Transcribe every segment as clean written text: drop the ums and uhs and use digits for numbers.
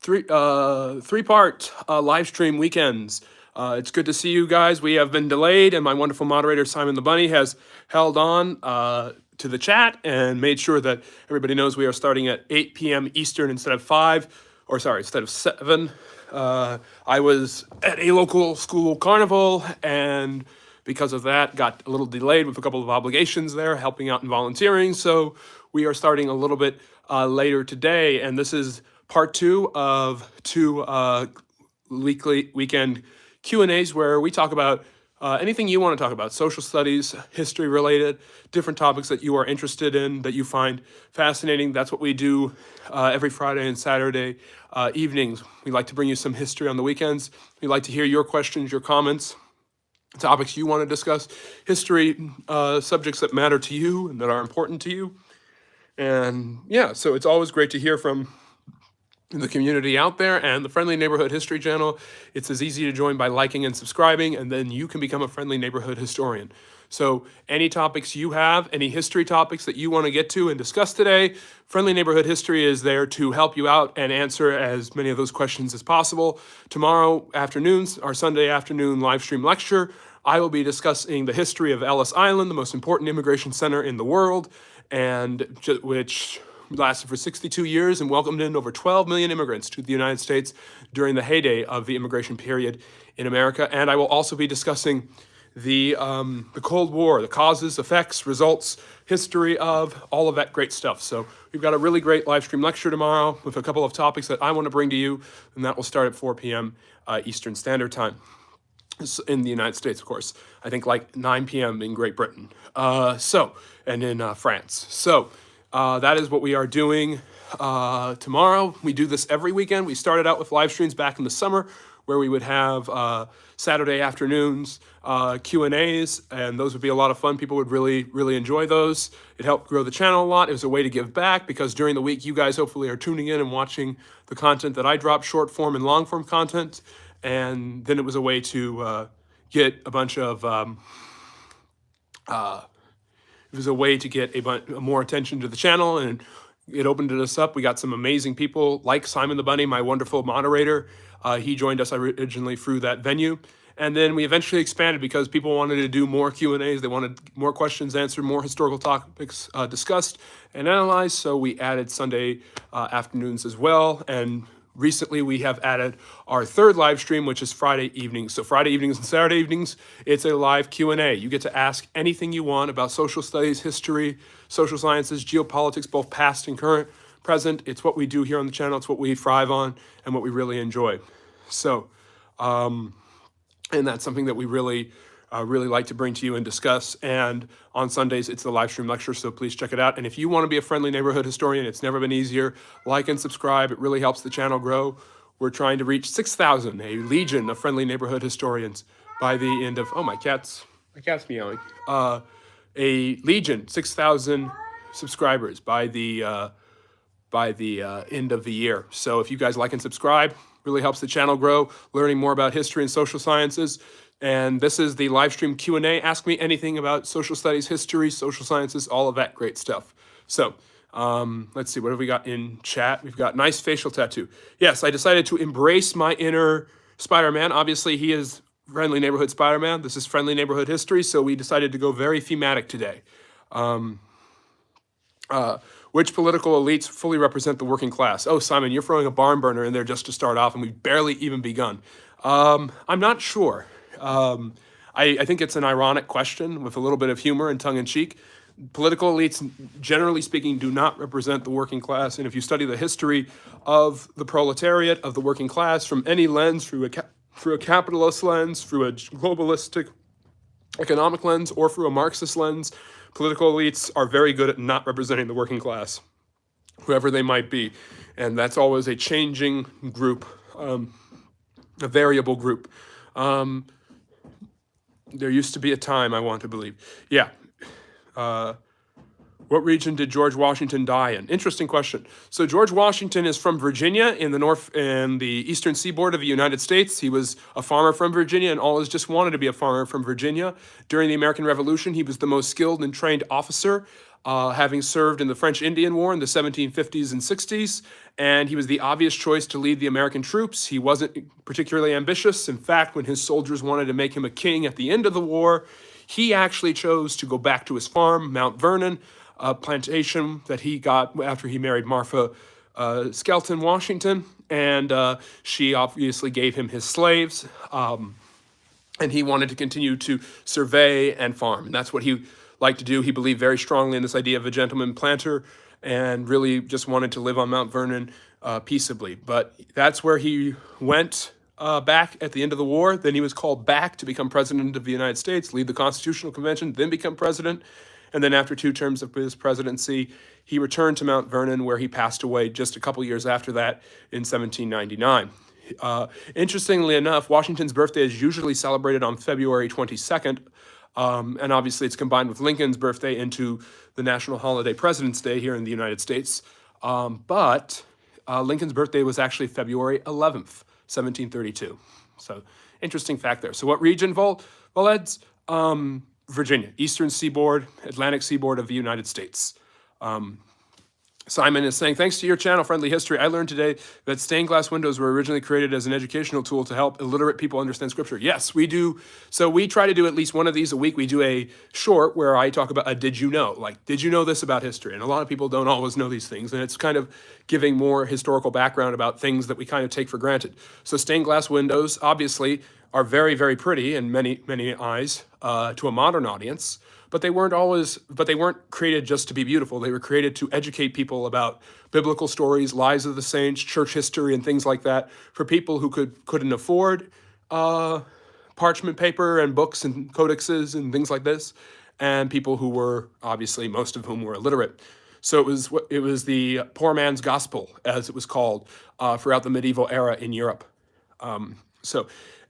Three-part live stream weekends. It's good to see you guys. We have been delayed, and my wonderful moderator Simon the Bunny has held on to the chat and made sure that everybody knows we are starting at 8 p.m. Eastern instead of 5, or sorry, instead of 7. I was at a local school carnival, and because of that, got a little delayed with a couple of obligations there, helping out and volunteering. So we are starting a little bit later today, and this is part 2 of 2 weekend Q&As where we talk about anything you want to talk about, social studies, history related, different topics that you are interested in, that you find fascinating. That's what we do every Friday and Saturday evenings. We like to bring you some history on the weekends. We like to hear your questions, your comments, topics you want to discuss, history subjects that matter to you and that are important to you. And yeah, so it's always great to hear from the community out there and the Friendly Neighborhood History channel. It's as easy to join by liking and subscribing, and then you can become a friendly neighborhood historian. So any topics you have, any history topics that you want to get to and discuss today, Friendly Neighborhood History is there to help you out and answer as many of those questions as possible. Tomorrow afternoons, our Sunday afternoon live stream lecture, I will be discussing the history of Ellis Island, the most important immigration center in the world, and which lasted for 62 years and welcomed in over 12 million immigrants to the United States during the heyday of the immigration period in America. And I will also be discussing the Cold War, the causes, effects, results, history of all of that great stuff. So we've got a really great live stream lecture tomorrow with a couple of topics that I want to bring to you, and that will start at 4 p.m. Eastern Standard Time. In the United States, of course. I think like 9 p.m. in Great Britain. And in France. So that is what we are doing tomorrow. We do this every weekend. We started out with live streams back in the summer where we would have Saturday afternoons Q&As, and those would be a lot of fun. People would really, really enjoy those. It helped grow the channel a lot. It was a way to give back because during the week, you guys hopefully are tuning in and watching the content that I drop, short form and long form content. And then it was a way to get a bunch of, it was a way to get more attention to the channel, and it opened us up. We got some amazing people like Simon the Bunny, my wonderful moderator. He joined us originally through that venue. And then we eventually expanded because people wanted to do more Q&As. They wanted more questions answered, more historical topics discussed and analyzed. So we added Sunday afternoons as well. And recently, we have added our third live stream, which is Friday evenings. So Friday evenings and Saturday evenings, it's a live Q&A. You get to ask anything you want about social studies, history, social sciences, geopolitics, both past and current, present. It's what we do here on the channel. It's what we thrive on and what we really enjoy. So, and that's something that we really like to bring to you and discuss. And on Sundays, it's the live stream lecture, so please check it out. And if you want to be a friendly neighborhood historian, it's never been easier. Like and subscribe. It really helps the channel grow. We're trying to reach 6,000, a legion of friendly neighborhood historians by the end of, oh, my cat's meowing. A legion, 6,000 subscribers by the end of the year. So if you guys like and subscribe, really helps the channel grow, learning more about history and social sciences. And this is the live stream Q&A. Ask me anything about social studies, history, social sciences, all of that great stuff. So let's see, what have we got in chat? We've got nice facial tattoo. Yes, I decided to embrace my inner Spider-Man. Obviously, he is Friendly Neighborhood Spider-Man. This is Friendly Neighborhood History, so we decided to go very thematic today. Which political elites fully represent the working class? Oh, Simon, you're throwing a barn burner in there just to start off, and we've barely even begun. I'm not sure. I think it's an ironic question with a little bit of humor and tongue-in-cheek. Political elites, generally speaking, do not represent the working class. And if you study the history of the proletariat, of the working class, from any lens, through a capitalist lens, through a globalistic economic lens, or through a Marxist lens, political elites are very good at not representing the working class, whoever they might be. And that's always a changing group, a variable group. There used to be a time, I want to believe. Yeah. What region did George Washington die in? Interesting question. So George Washington is from Virginia in the north and the eastern seaboard of the United States. He was a farmer from Virginia and always just wanted to be a farmer from Virginia. During the American Revolution, he was the most skilled and trained officer having served in the French Indian War in the 1750s and 60s, and he was the obvious choice to lead the American troops. He wasn't particularly ambitious. In fact, when his soldiers wanted to make him a king at the end of the war, he actually chose to go back to his farm, Mount Vernon, a plantation that he got after he married Martha Skelton Washington, and she obviously gave him his slaves. And he wanted to continue to survey and farm. And that's what he liked to do. He believed very strongly in this idea of a gentleman planter and really just wanted to live on Mount Vernon peaceably. But that's where he went back at the end of the war. Then he was called back to become president of the United States, lead the Constitutional Convention, then become president. And then after 2 terms of his presidency, he returned to Mount Vernon, where he passed away just a couple years after that in 1799. Interestingly enough, Washington's birthday is usually celebrated on February 22nd, and obviously it's combined with Lincoln's birthday into the national holiday President's Day here in the United States. But Lincoln's birthday was actually February 11th, 1732. So interesting fact there. So what region, Voleds? Virginia, Eastern Seaboard, Atlantic Seaboard of the United States. Simon is saying, thanks to your channel, Friendly History, I learned today that stained glass windows were originally created as an educational tool to help illiterate people understand Scripture. Yes, we do. So we try to do at least one of these a week. We do a short where I talk about a did you know? Like, did you know this about history? And a lot of people don't always know these things. And it's kind of giving more historical background about things that we kind of take for granted. So stained glass windows, obviously, are very, very pretty in many, many eyes to a modern audience. But they weren't created just to be beautiful. They were created to educate people about biblical stories, lives of the saints, church history, and things like that for people who couldn't afford parchment paper and books and codexes and things like this, and people who were, obviously, most of whom were illiterate. So it was the poor man's gospel, as it was called, throughout the medieval era in Europe.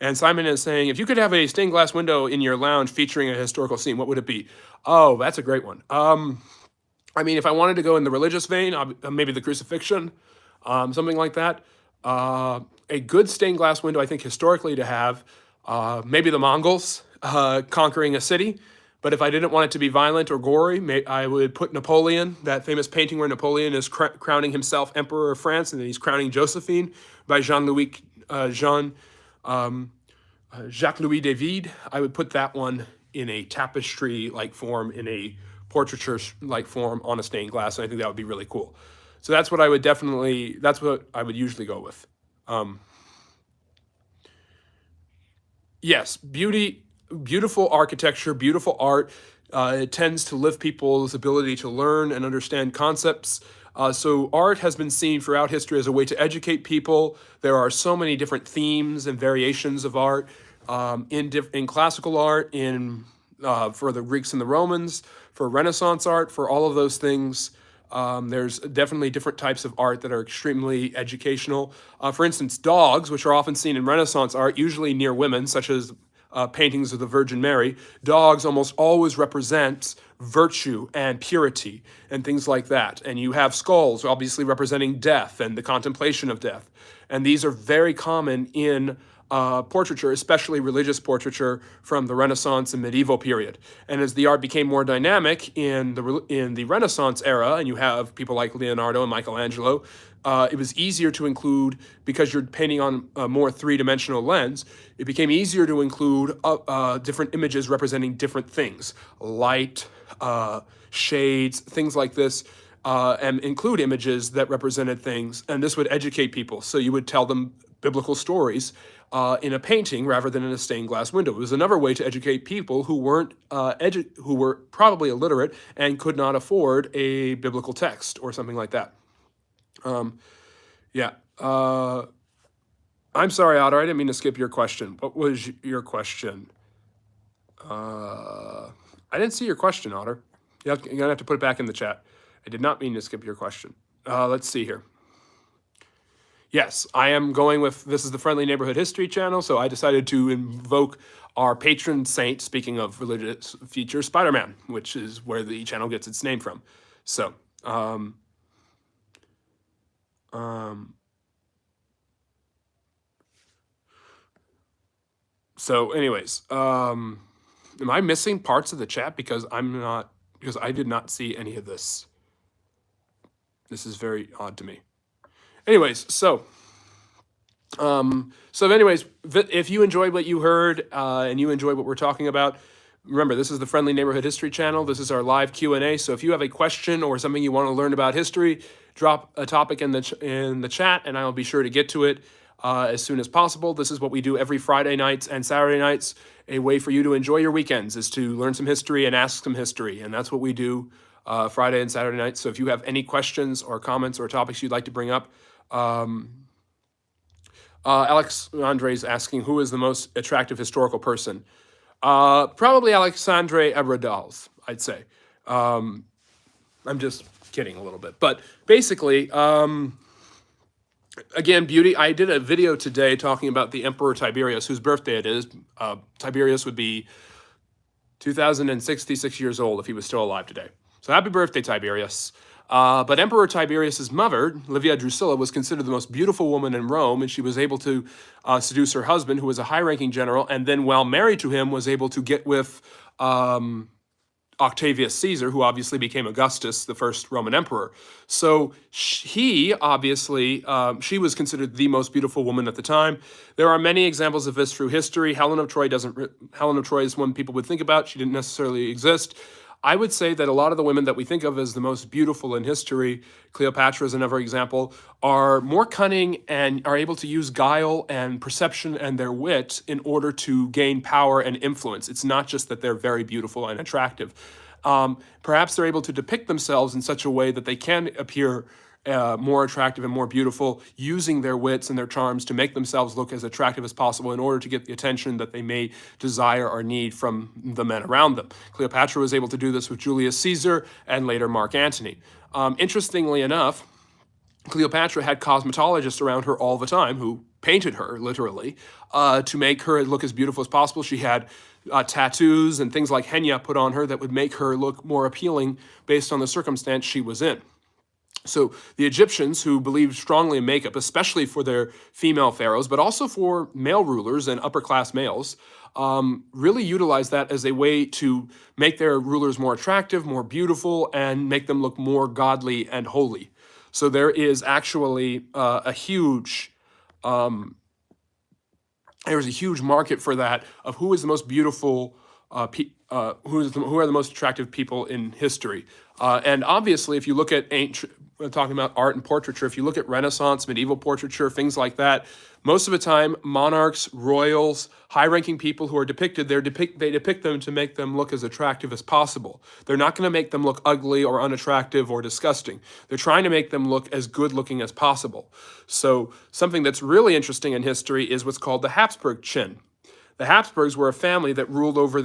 And Simon is saying, if you could have a stained glass window in your lounge featuring a historical scene, what would it be? Oh, that's a great one. I mean, if I wanted to go in the religious vein, maybe the crucifixion, something like that. A good stained glass window, I think, historically to have, maybe the Mongols conquering a city. But if I didn't want it to be violent or gory, I would put Napoleon, that famous painting where Napoleon is crowning himself Emperor of France, and then he's crowning Josephine by Jacques-Louis David. I would put that one in a tapestry-like form, in a portraiture-like form on a stained glass, and I think that would be really cool. So that's what I would usually go with. Yes, beautiful architecture, beautiful art. It tends to lift people's ability to learn and understand concepts. So art has been seen throughout history as a way to educate people. There are so many different themes and variations of art in classical art, for the Greeks and the Romans, for Renaissance art, for all of those things. There's definitely different types of art that are extremely educational. For instance, dogs, which are often seen in Renaissance art, usually near women, such as paintings of the Virgin Mary. Dogs almost always represent virtue and purity and things like that. And you have skulls, obviously representing death and the contemplation of death. And these are very common in portraiture, especially religious portraiture from the Renaissance and medieval period. And as the art became more dynamic in the Renaissance era, and you have people like Leonardo and Michelangelo, it was easier to include, because you're painting on a more three-dimensional lens, it became easier to include different images representing different things, light, shades, things like this, and include images that represented things, and this would educate people. So you would tell them biblical stories in a painting rather than in a stained glass window. It was another way to educate people who were probably illiterate and could not afford a biblical text or something like that. Yeah. I'm sorry, Otter. I didn't mean to skip your question. What was your question? I didn't see your question, Otter. You're going to have to put it back in the chat. I did not mean to skip your question. Let's see here. Yes, I am going with, this is the Friendly Neighborhood History channel, so I decided to invoke our patron saint, speaking of religious features, Spider-Man, which is where the channel gets its name from. So, anyways, am I missing parts of the chat because I'm not because I did not see any of this. This is very odd to me. Anyways, anyways, if you enjoyed what you heard and you enjoyed what we're talking about, remember, this is the Friendly Neighborhood History Channel. This is our live Q&A. So if you have a question or something you want to learn about history, drop a topic in the chat, and I'll be sure to get to it as soon as possible. This is what we do every Friday nights and Saturday nights. A way for you to enjoy your weekends is to learn some history and ask some history, and that's what we do Friday and Saturday nights. So if you have any questions or comments or topics you'd like to bring up, Alex Andre's asking, who is the most attractive historical person? Probably Alexandre Ebradals, I'd say. I'm just kidding a little bit. But basically, again, beauty. I did a video today talking about the Emperor Tiberius, whose birthday it is. Tiberius would be 2,066 years old if he was still alive today. So happy birthday, Tiberius. But Emperor Tiberius's mother, Livia Drusilla, was considered the most beautiful woman in Rome, and she was able to seduce her husband, who was a high-ranking general, and then while married to him was able to get with Octavius Caesar, who obviously became Augustus, the first Roman emperor. So she was considered the most beautiful woman at the time. There are many examples of this through history. Helen of Troy is one people would think about. She didn't necessarily exist. I would say that a lot of the women that we think of as the most beautiful in history, Cleopatra is another example, are more cunning and are able to use guile and perception and their wit in order to gain power and influence. It's not just that they're very beautiful and attractive. Perhaps they're able to depict themselves in such a way that they can appear more attractive and more beautiful, using their wits and their charms to make themselves look as attractive as possible in order to get the attention that they may desire or need from the men around them. Cleopatra was able to do this with Julius Caesar and later Mark Antony. Interestingly enough, Cleopatra had cosmetologists around her all the time who painted her, literally, to make her look as beautiful as possible. She had tattoos and things like henna put on her that would make her look more appealing based on the circumstance she was in. So the Egyptians, who believed strongly in makeup, especially for their female pharaohs, but also for male rulers and upper-class males, really utilized that as a way to make their rulers more attractive, more beautiful, and make them look more godly and holy. So there is actually a huge market for that, of who is the most beautiful, who are the most attractive people in history. And obviously, if you look at talking about art and portraiture, if you look at Renaissance, medieval portraiture, things like that, most of the time, monarchs, royals, high-ranking people who are depicted, they depict them to make them look as attractive as possible. They're not going to make them look ugly or unattractive or disgusting. They're trying to make them look as good-looking as possible. So something that's really interesting in history is what's called the Habsburg chin. The Habsburgs were a family that ruled over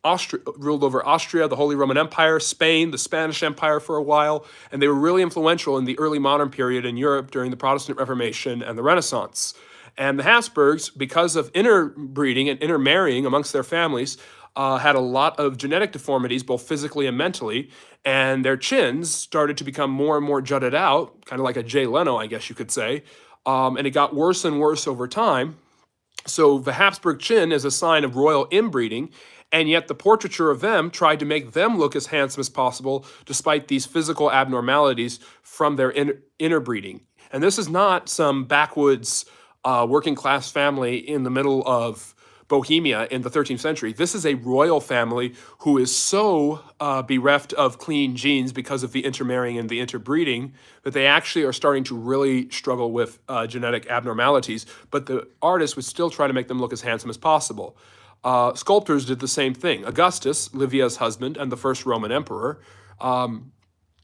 Austria, the Holy Roman Empire, Spain, the Spanish Empire for a while, and they were really influential in the early modern period in Europe during the Protestant Reformation and the Renaissance. And the Habsburgs, because of interbreeding and intermarrying amongst their families, had a lot of genetic deformities, both physically and mentally, and their chins started to become more and more jutted out, kind of like a Jay Leno, I guess you could say, and it got worse and worse over time. So the Habsburg chin is a sign of royal inbreeding, and yet the portraiture of them tried to make them look as handsome as possible despite these physical abnormalities from their interbreeding. And this is not some backwoods working class family in the middle of Bohemia in the 13th century. This is a royal family who is so bereft of clean genes because of the intermarrying and the interbreeding that they actually are starting to really struggle with genetic abnormalities, but the artists would still try to make them look as handsome as possible. Sculptors did the same thing. Augustus, Livia's husband and the first Roman emperor,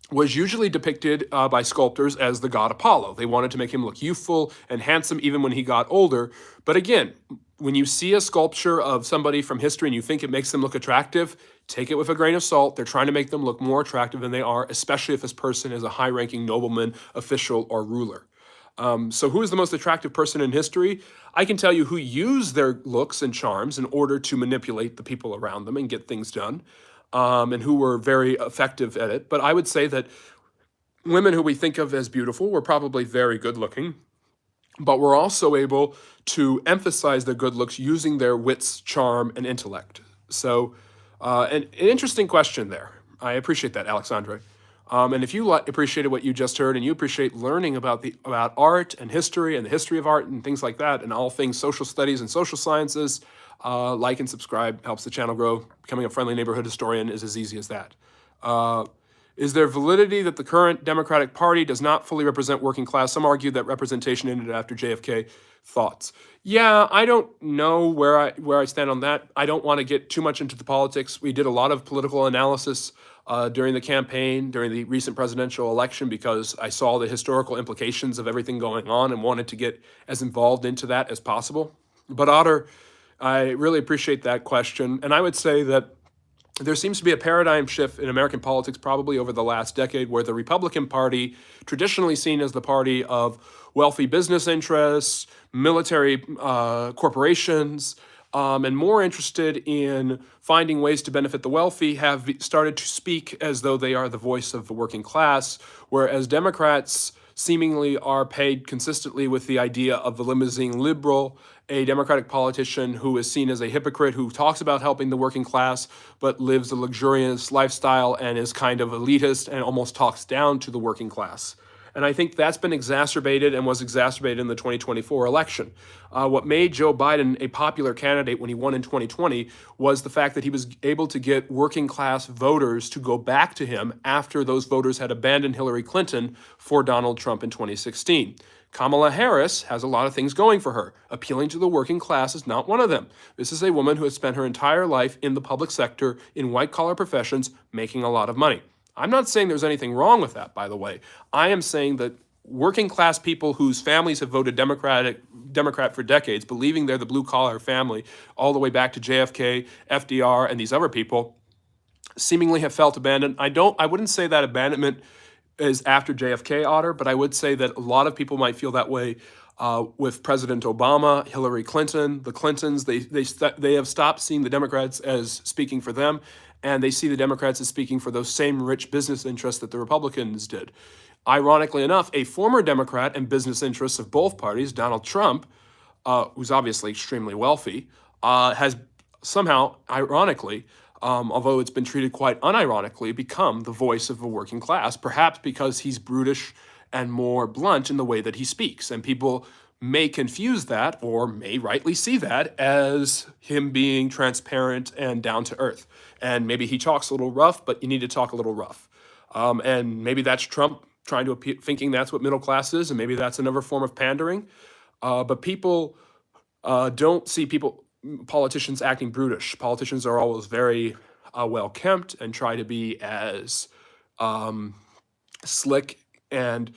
was usually depicted by sculptors as the god Apollo. They wanted to make him look youthful and handsome even when he got older. But again, when you see a sculpture of somebody from history and you think it makes them look attractive, take it with a grain of salt. They're trying to make them look more attractive than they are, especially if this person is a high-ranking nobleman, official, or ruler. So who is the most attractive person in history? I can tell you who used their looks and charms in order to manipulate the people around them and get things done, and who were very effective at it. But I would say that women who we think of as beautiful were probably very good-looking, but were also able to emphasize their good looks using their wits, charm, and intellect. So an interesting question there. I appreciate that, Alexandre. And if you appreciated what you just heard, and you appreciate learning about art and history and the history of art and things like that, and all things social studies and social sciences, like and subscribe helps the channel grow. Becoming a friendly neighborhood historian is as easy as that. Is there validity that the current Democratic Party does not fully represent working class? Some argue that representation ended after JFK. Thoughts? Yeah, I don't know where I stand on that. I don't want to get too much into the politics. We did a lot of political analysis during the campaign, during the recent presidential election, because I saw the historical implications of everything going on and wanted to get as involved into that as possible. But Otter, I really appreciate that question, and I would say that there seems to be a paradigm shift in American politics probably over the last decade, where the Republican Party, traditionally seen as the party of wealthy business interests, military corporations, and more interested in finding ways to benefit the wealthy, have started to speak as though they are the voice of the working class, whereas Democrats seemingly are paid consistently with the idea of the limousine liberal, a Democratic politician who is seen as a hypocrite, who talks about helping the working class, but lives a luxurious lifestyle and is kind of elitist and almost talks down to the working class. And I think that's been exacerbated and was exacerbated in the 2024 election. What made Joe Biden a popular candidate when he won in 2020 was the fact that he was able to get working class voters to go back to him after those voters had abandoned Hillary Clinton for Donald Trump in 2016. Kamala Harris has a lot of things going for her. Appealing to the working class is not one of them. This is a woman who has spent her entire life in the public sector, in white-collar professions, making a lot of money. I'm not saying there's anything wrong with that, by the way. I am saying that working class people whose families have voted Democrat for decades, believing they're the blue-collar family, all the way back to JFK, FDR, and these other people, seemingly have felt abandoned. I wouldn't say that abandonment is after JFK, Otter, but I would say that a lot of people might feel that way with President Obama, Hillary Clinton, the Clintons. They have stopped seeing the Democrats as speaking for them, and they see the Democrats as speaking for those same rich business interests that the Republicans did. Ironically enough, a former Democrat and business interests of both parties, Donald Trump, who's obviously extremely wealthy, has somehow, ironically, although it's been treated quite unironically, become the voice of the working class, perhaps because he's brutish and more blunt in the way that he speaks. And people may confuse that, or may rightly see that, as him being transparent and down to earth. And maybe he talks a little rough, but you need to talk a little rough. And maybe that's Trump trying to appeal, thinking that's what middle class is, and maybe that's another form of pandering. But people don't see politicians acting brutish. Politicians are always very well kempt and try to be as slick and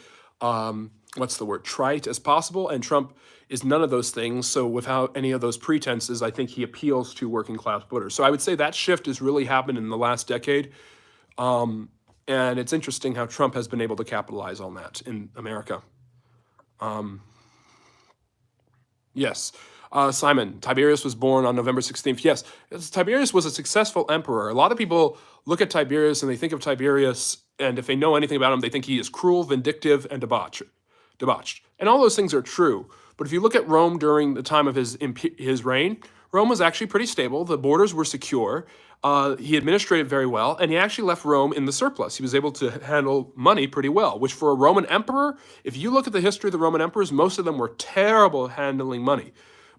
trite as possible. And Trump is none of those things. So without any of those pretenses, I think he appeals to working class voters. So I would say that shift has really happened in the last decade. And it's interesting how Trump has been able to capitalize on that in America. Yes. Simon, Tiberius was born on November 16th. Yes, Tiberius was a successful emperor. A lot of people look at Tiberius and they think of Tiberius, and if they know anything about him, they think he is cruel, vindictive, and debauched. And all those things are true. But if you look at Rome during the time of his reign, Rome was actually pretty stable. The borders were secure. He administrated very well, and he actually left Rome in the surplus. He was able to handle money pretty well, which for a Roman emperor, if you look at the history of the Roman emperors, most of them were terrible at handling money.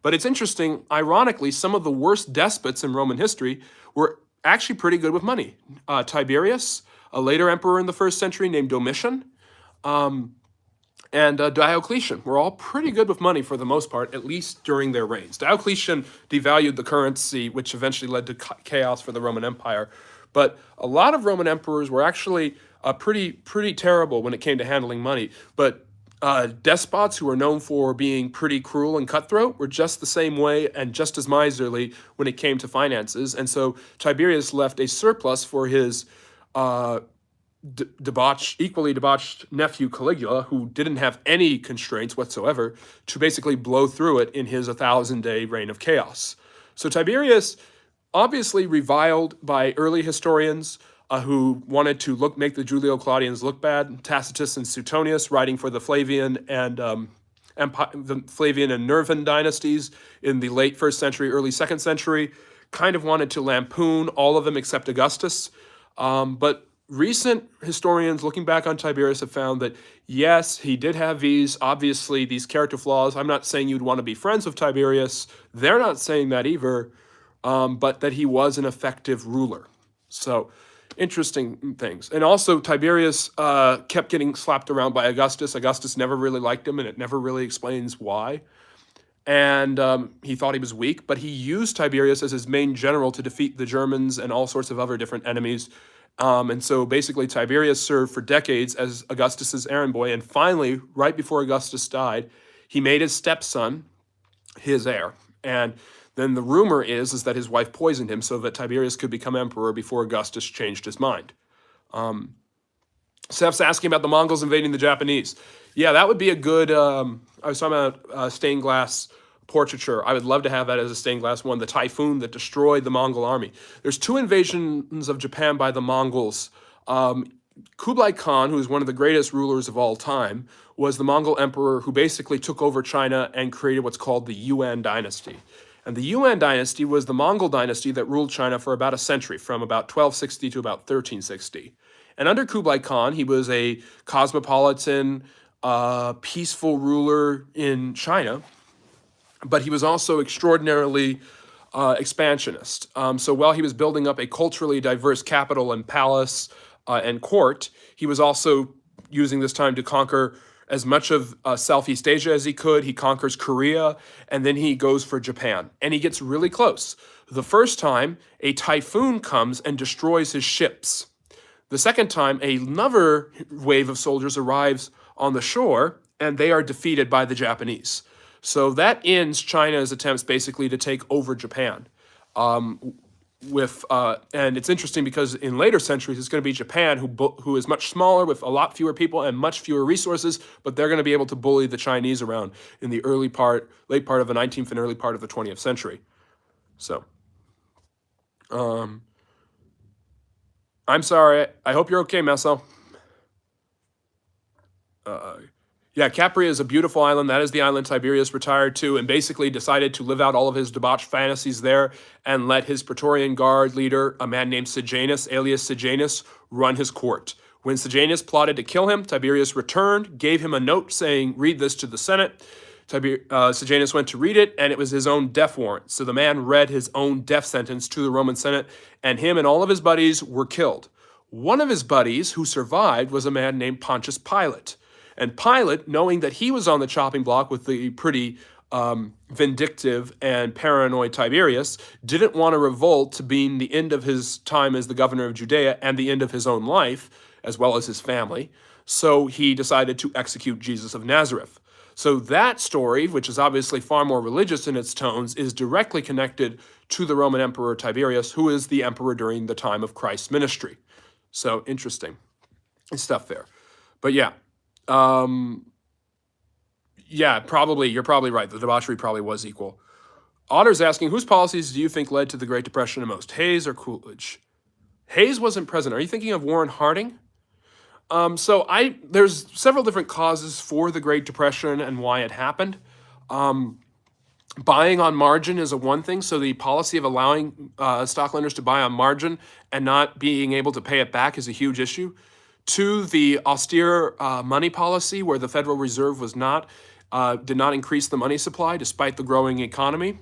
But it's interesting, ironically, some of the worst despots in Roman history were actually pretty good with money. Tiberius, a later emperor in the 1st century named Domitian, and Diocletian were all pretty good with money for the most part, at least during their reigns. Diocletian devalued the currency, which eventually led to chaos for the Roman Empire. But a lot of Roman emperors were actually pretty terrible when it came to handling money. But despots who were known for being pretty cruel and cutthroat were just the same way and just as miserly when it came to finances. And so Tiberius left a surplus for his equally debauched nephew Caligula, who didn't have any constraints whatsoever, to basically blow through it in his 1,000-day reign of chaos. So Tiberius, obviously reviled by early historians who wanted to make the Julio-Claudians look bad, Tacitus and Suetonius, writing for the Flavian and Nervan dynasties in the late 1st century, early 2nd century, kind of wanted to lampoon all of them except Augustus. But recent historians looking back on Tiberius have found that, yes, he did have these, obviously, these character flaws. I'm not saying you'd want to be friends with Tiberius. They're not saying that either, but that he was an effective ruler. So interesting things. And also, Tiberius kept getting slapped around by Augustus. Augustus never really liked him, and it never really explains why. And he thought he was weak, but he used Tiberius as his main general to defeat the Germans and all sorts of other different enemies. And so basically, Tiberius served for decades as Augustus's errand boy. And finally, right before Augustus died, he made his stepson his heir. And then the rumor is that his wife poisoned him so that Tiberius could become emperor before Augustus changed his mind. Steph's asking about the Mongols invading the Japanese. Yeah, that would be a good, I was talking about stained glass portraiture. I would love to have that as a stained glass one, the typhoon that destroyed the Mongol army. There's 2 invasions of Japan by the Mongols. Kublai Khan, who is one of the greatest rulers of all time, was the Mongol emperor who basically took over China and created what's called the Yuan dynasty. And the Yuan dynasty was the Mongol dynasty that ruled China for about a century, from about 1260 to about 1360. And under Kublai Khan, he was a cosmopolitan, peaceful ruler in China, but he was also extraordinarily expansionist. So while he was building up a culturally diverse capital and palace and court, he was also using this time to conquer as much of Southeast Asia as he could. He conquers Korea, and then he goes for Japan. And he gets really close. The first time, a typhoon comes and destroys his ships. The second time, another wave of soldiers arrives on the shore, and they are defeated by the Japanese. So that ends China's attempts basically to take over Japan. And it's interesting because in later centuries, it's going to be Japan who is much smaller with a lot fewer people and much fewer resources, but they're going to be able to bully the Chinese around in the late part of the 19th and early part of the 20th century. So, I'm sorry. I hope you're okay, Marcel. Yeah, Capri is a beautiful island. That is the island Tiberius retired to and basically decided to live out all of his debauched fantasies there and let his Praetorian Guard leader, a man named Sejanus, alias Sejanus, run his court. When Sejanus plotted to kill him, Tiberius returned, gave him a note saying, "Read this to the Senate." Sejanus went to read it, and it was his own death warrant. So the man read his own death sentence to the Roman Senate, and him and all of his buddies were killed. One of his buddies who survived was a man named Pontius Pilate. And Pilate, knowing that he was on the chopping block with the pretty vindictive and paranoid Tiberius, didn't want to revolt to being the end of his time as the governor of Judea and the end of his own life, as well as his family. So he decided to execute Jesus of Nazareth. So that story, which is obviously far more religious in its tones, is directly connected to the Roman Emperor Tiberius, who is the emperor during the time of Christ's ministry. So interesting stuff there. But yeah. Probably, you're probably right. The debauchery probably was equal. Otter's asking, whose policies do you think led to the Great Depression the most, Hayes or Coolidge? Hayes wasn't president. Are you thinking of Warren Harding? There's several different causes for the Great Depression and why it happened. Buying on margin is one thing. So the policy of allowing stock lenders to buy on margin and not being able to pay it back is a huge issue. 2, the austere money policy, where the Federal Reserve did not increase the money supply despite the growing economy.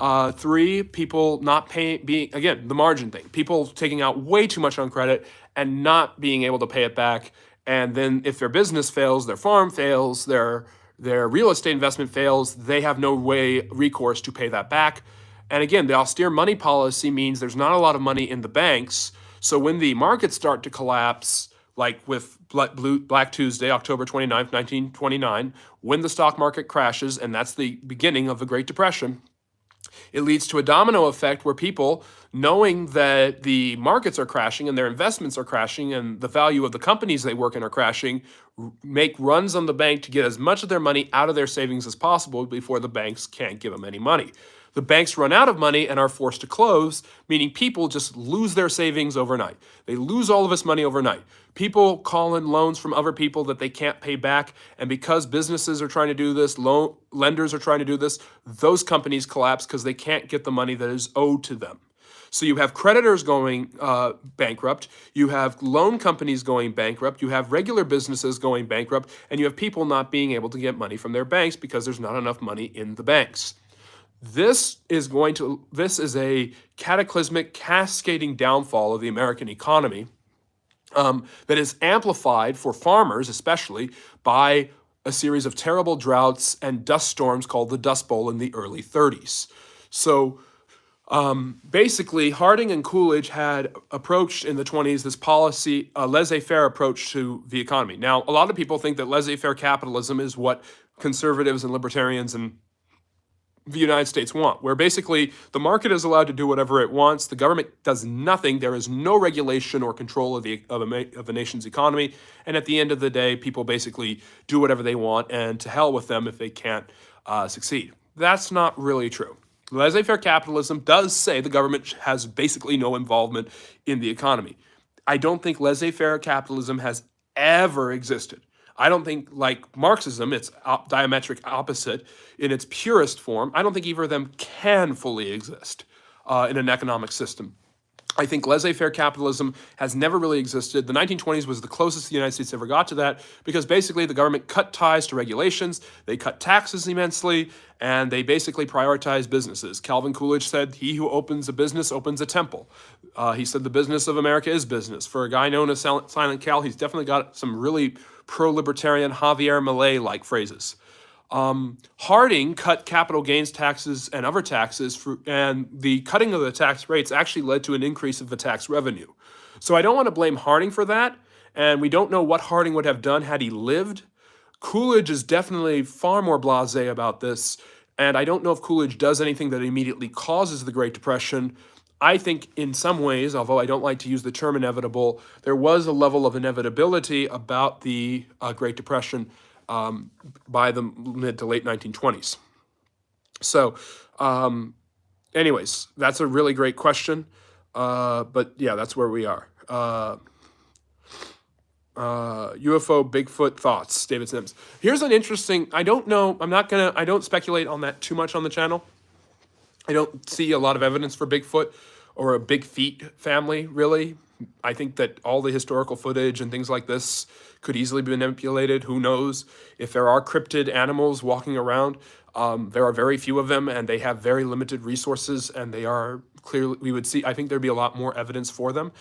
3, people not paying, the margin thing. People taking out way too much on credit and not being able to pay it back. And then if their business fails, their farm fails, their real estate investment fails, they have no recourse to pay that back. And again, the austere money policy means there's not a lot of money in the banks. So when the markets start to collapse, like with Black Tuesday, October 29th, 1929, when the stock market crashes, and that's the beginning of the Great Depression, it leads to a domino effect where people, knowing that the markets are crashing and their investments are crashing and the value of the companies they work in are crashing, make runs on the bank to get as much of their money out of their savings as possible before the banks can't give them any money. The banks run out of money and are forced to close, meaning people just lose their savings overnight. They lose all of this money overnight. People call in loans from other people that they can't pay back, and because businesses are trying to do this, lenders are trying to do this, those companies collapse because they can't get the money that is owed to them. So you have creditors going bankrupt, you have loan companies going bankrupt, you have regular businesses going bankrupt, and you have people not being able to get money from their banks because there's not enough money in the banks. This is a cataclysmic, cascading downfall of the American economy that is amplified for farmers, especially, by a series of terrible droughts and dust storms called the Dust Bowl in the early 30s. So basically, Harding and Coolidge had approached in the 20s this policy, a laissez-faire approach to the economy. Now, a lot of people think that laissez-faire capitalism is what conservatives and libertarians and the United States want, where basically the market is allowed to do whatever it wants. The government does nothing. There is no regulation or control of a nation's economy. And at the end of the day, people basically do whatever they want, and to hell with them if they can't succeed. That's not really true. Laissez-faire capitalism does say the government has basically no involvement in the economy. I don't think laissez-faire capitalism has ever existed. I don't think, like Marxism, it's diametric opposite in its purest form. I don't think either of them can fully exist in an economic system. I think laissez-faire capitalism has never really existed. The 1920s was the closest the United States ever got to that, because basically the government cut ties to regulations, they cut taxes immensely, and they basically prioritized businesses. Calvin Coolidge said, "He who opens a business opens a temple." He said the business of America is business. For a guy known as Silent Cal, he's definitely got some really pro-libertarian Javier Milei-like phrases. Harding cut capital gains taxes and other taxes, and the cutting of the tax rates actually led to an increase of the tax revenue. So I don't want to blame Harding for that, and we don't know what Harding would have done had he lived. Coolidge is definitely far more blasé about this, and I don't know if Coolidge does anything that immediately causes the Great Depression. I think in some ways, although I don't like to use the term inevitable, there was a level of inevitability about the Great Depression by the mid to late 1920s. So anyways, that's a really great question. But yeah, that's where we are. UFO Bigfoot thoughts, David Sims. Here's an interesting, I don't know, I don't speculate on that too much on the channel. I don't see a lot of evidence for Bigfoot or a Big Feet family, really. I think that all the historical footage and things like this could easily be manipulated. Who knows? If there are cryptid animals walking around, there are very few of them, and they have very limited resources, and they are clearly, I think there'd be a lot more evidence for them.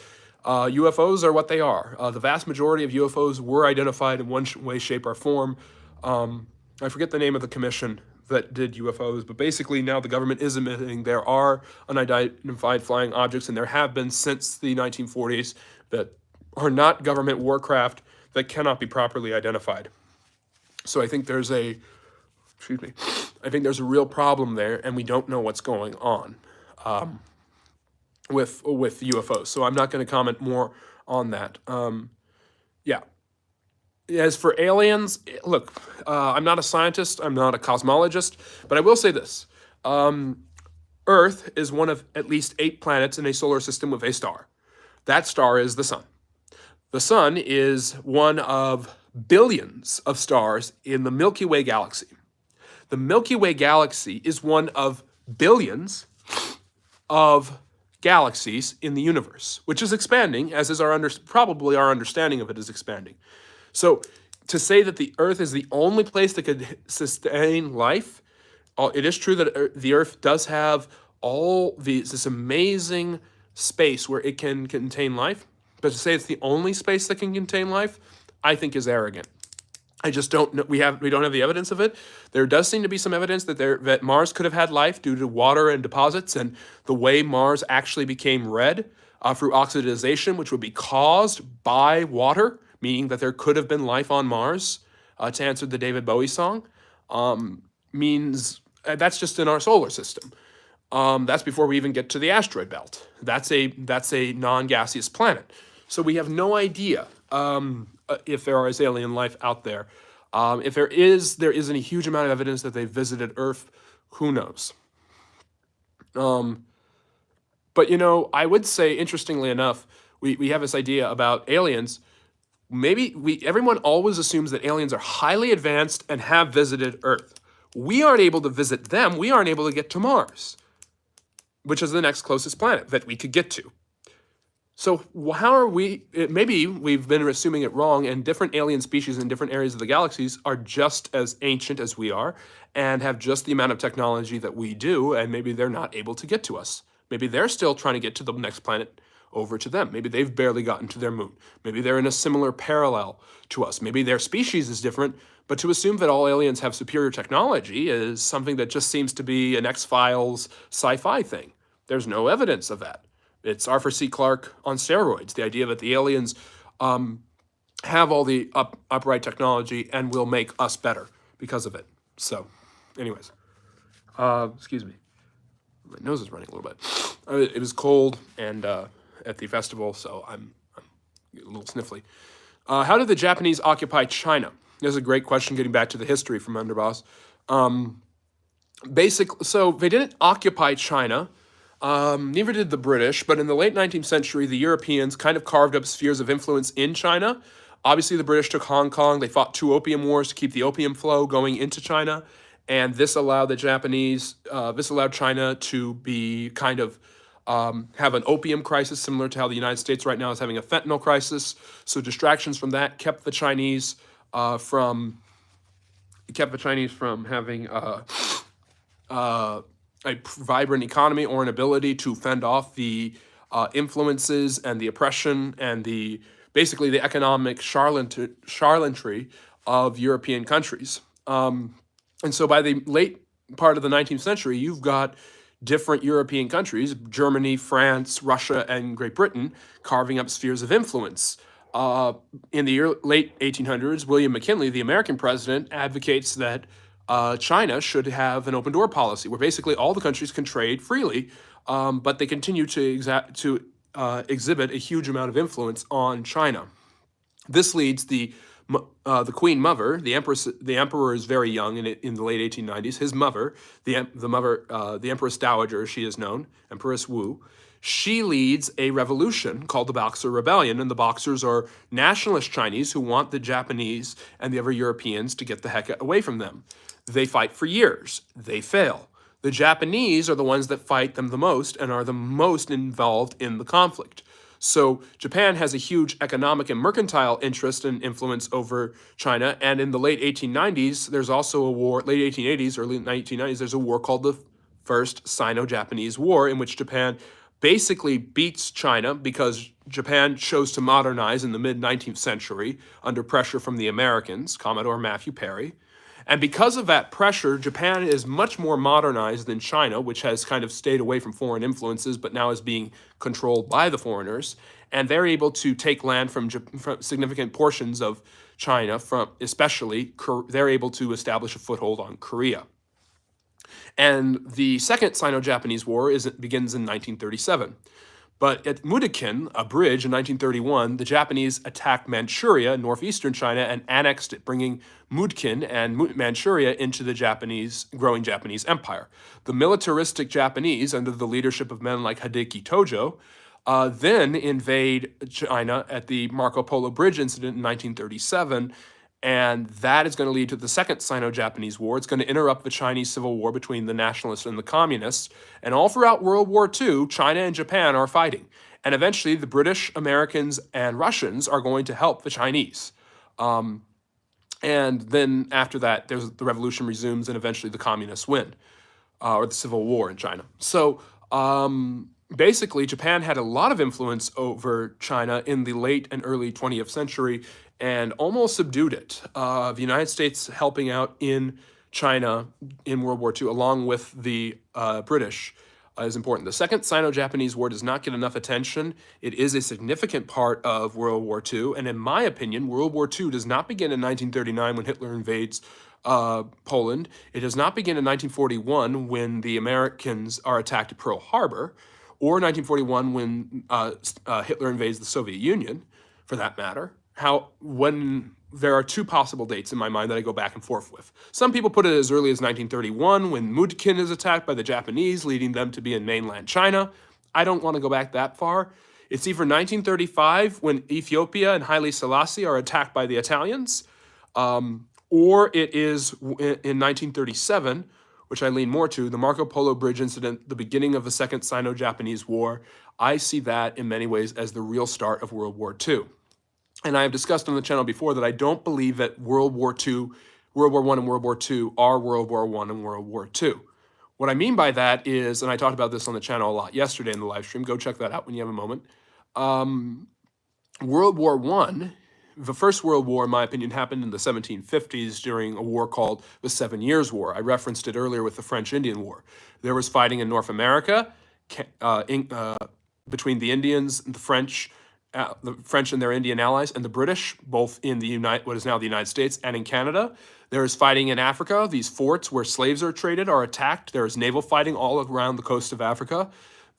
UFOs are what they are. The vast majority of UFOs were identified in one way, shape, or form. I forget the name of the commission that did UFOs, but basically now the government is admitting there are unidentified flying objects, and there have been since the 1940s, that are not government warcraft that cannot be properly identified. So I think there's a real problem there, and we don't know what's going on with UFOs. So I'm not going to comment more on that. Yeah. As for aliens, look, I'm not a scientist, I'm not a cosmologist, but I will say this. Earth is one of at least 8 planets in a solar system with a star. That star is the sun. The sun is one of billions of stars in the Milky Way galaxy. The Milky Way galaxy is one of billions of galaxies in the universe, which is expanding, as is probably our understanding of it is expanding. So to say that the Earth is the only place that could sustain life, it is true that the Earth does have this amazing space where it can contain life, but to say it's the only space that can contain life, I think is arrogant. I just don't know. We don't have the evidence of it. There does seem to be some evidence that Mars could have had life due to water and deposits, and the way Mars actually became red through oxidization, which would be caused by water, meaning that there could have been life on Mars, to answer the David Bowie song, means that's just in our solar system. That's before we even get to the asteroid belt. That's a non-gaseous planet. So we have no idea if there is alien life out there. If there isn't a huge amount of evidence that they visited Earth. Who knows? But I would say, interestingly enough, we have this idea about aliens. Maybe everyone always assumes that aliens are highly advanced and have visited Earth. We aren't able to visit them. We aren't able to get to Mars. which is the next closest planet that we could get to. So how are we, maybe we've been assuming it wrong, and different alien species in different areas of the galaxies are just as ancient as we are and have just the amount of technology that we do, and maybe they're not able to get to us. Maybe they're still trying to get to the next planet over to them. Maybe they've barely gotten to their moon. Maybe they're in a similar parallel to us. Maybe their species is different, but to assume that all aliens have superior technology is something that just seems to be an X-Files sci-fi thing. There's no evidence of that. It's Arthur C. Clarke on steroids, the idea that the aliens have all the upright technology and will make us better because of it. So, anyways, excuse me. My nose is running a little bit. It was cold and at the festival, so I'm a little sniffly. How did the Japanese occupy China? This is a great question, getting back to the history from Underboss. So they didn't occupy China. Neither did the British, but in the late 19th century, the Europeans kind of carved up spheres of influence in China. Obviously, the British took Hong Kong. They fought 2 opium wars to keep the opium flow going into China, and this allowed China to be kind of have an opium crisis, similar to how the United States right now is having a fentanyl crisis. So distractions from that kept the Chinese from having a vibrant economy or an ability to fend off the influences and the oppression and basically the economic charlatanry of European countries. And so by the late part of the 19th century, you've got different European countries, Germany, France, Russia, and Great Britain, carving up spheres of influence. In the late 1800s, William McKinley, the American president, advocates that China should have an open door policy where basically all the countries can trade freely, but they continue to exhibit a huge amount of influence on China. This leads the Queen Mother, the emperor is very young in the late 1890s. His mother, the Empress Dowager, she is known, Empress Wu. She leads a revolution called the Boxer Rebellion, and the Boxers are nationalist Chinese who want the Japanese and the other Europeans to get the heck away from them. They fight for years. They fail. The Japanese are the ones that fight them the most and are the most involved in the conflict. So Japan has a huge economic and mercantile interest and influence over China, and in the late 1890s, there's also a war, late 1880s, early 1990s, there's a war called the First Sino-Japanese War, in which Japan basically beats China because Japan chose to modernize in the mid-19th century under pressure from the Americans, Commodore Matthew Perry. And because of that pressure, Japan is much more modernized than China, which has kind of stayed away from foreign influences, but now is being controlled by the foreigners. And they're able to take land from significant portions of China, they're able to establish a foothold on Korea. And the Second Sino-Japanese War begins in 1937. But at Mudokhin, a bridge in 1931, the Japanese attacked Manchuria in northeastern China and annexed it, bringing Mudokhin and Manchuria into the growing Japanese empire. The militaristic Japanese, under the leadership of men like Hideki Tojo, then invade China at the Marco Polo Bridge incident in 1937, and that is going to lead to the Second Sino-Japanese War. It's going to interrupt the Chinese Civil War between the nationalists and the communists. And all throughout World War II, China and Japan are fighting. And eventually, the British, Americans, and Russians are going to help the Chinese. And then after that, the revolution resumes, and eventually the communists win, or the Civil War in China. So basically, Japan had a lot of influence over China in the late and early 20th century, and almost subdued it. The United States helping out in China in World War II, along with the British, is important. The Second Sino-Japanese War does not get enough attention. It is a significant part of World War II, and in my opinion, World War II does not begin in 1939 when Hitler invades Poland. It does not begin in 1941 when the Americans are attacked at Pearl Harbor, or 1941 when Hitler invades the Soviet Union, for that matter. When there are 2 possible dates in my mind that I go back and forth with. Some people put it as early as 1931 when Mudokhin is attacked by the Japanese, leading them to be in mainland China. I don't want to go back that far. It's either 1935 when Ethiopia and Haile Selassie are attacked by the Italians, or it is in 1937 which I lean more to, the Marco Polo Bridge incident, the beginning of the Second Sino-Japanese War, I see that in many ways as the real start of World War II. And I have discussed on the channel before that I don't believe that World War II, World War I and World War II are World War I and World War II. What I mean by that is, and I talked about this on the channel a lot yesterday in the live stream, go check that out when you have a moment. World War I, the First World War, in my opinion, happened in the 1750s during a war called the 7 Years' War. I referenced it earlier with the French-Indian War. There was fighting in North America between the Indians and the French and their Indian allies, and the British, both in what is now the United States and in Canada. There is fighting in Africa. These forts where slaves are traded are attacked. There is naval fighting all around the coast of Africa.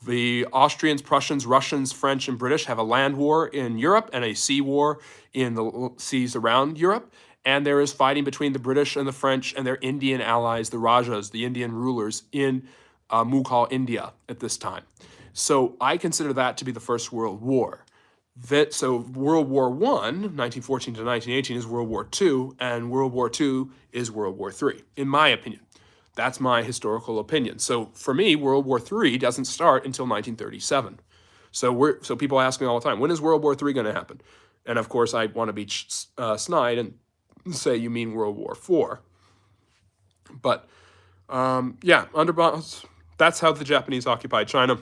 The Austrians, Prussians, Russians, French, and British have a land war in Europe and a sea war in the seas around Europe. And there is fighting between the British and the French and their Indian allies, the Rajas, the Indian rulers in Mughal India at this time. So I consider that to be the First World War. So World War I, 1914 to 1918, is World War II, and World War II is World War III, in my opinion. That's my historical opinion. So for me, World War III doesn't start until 1937. So people ask me all the time, when is World War III going to happen? And of course, I want to be snide and say you mean World War IV. But yeah, that's how the Japanese occupied China.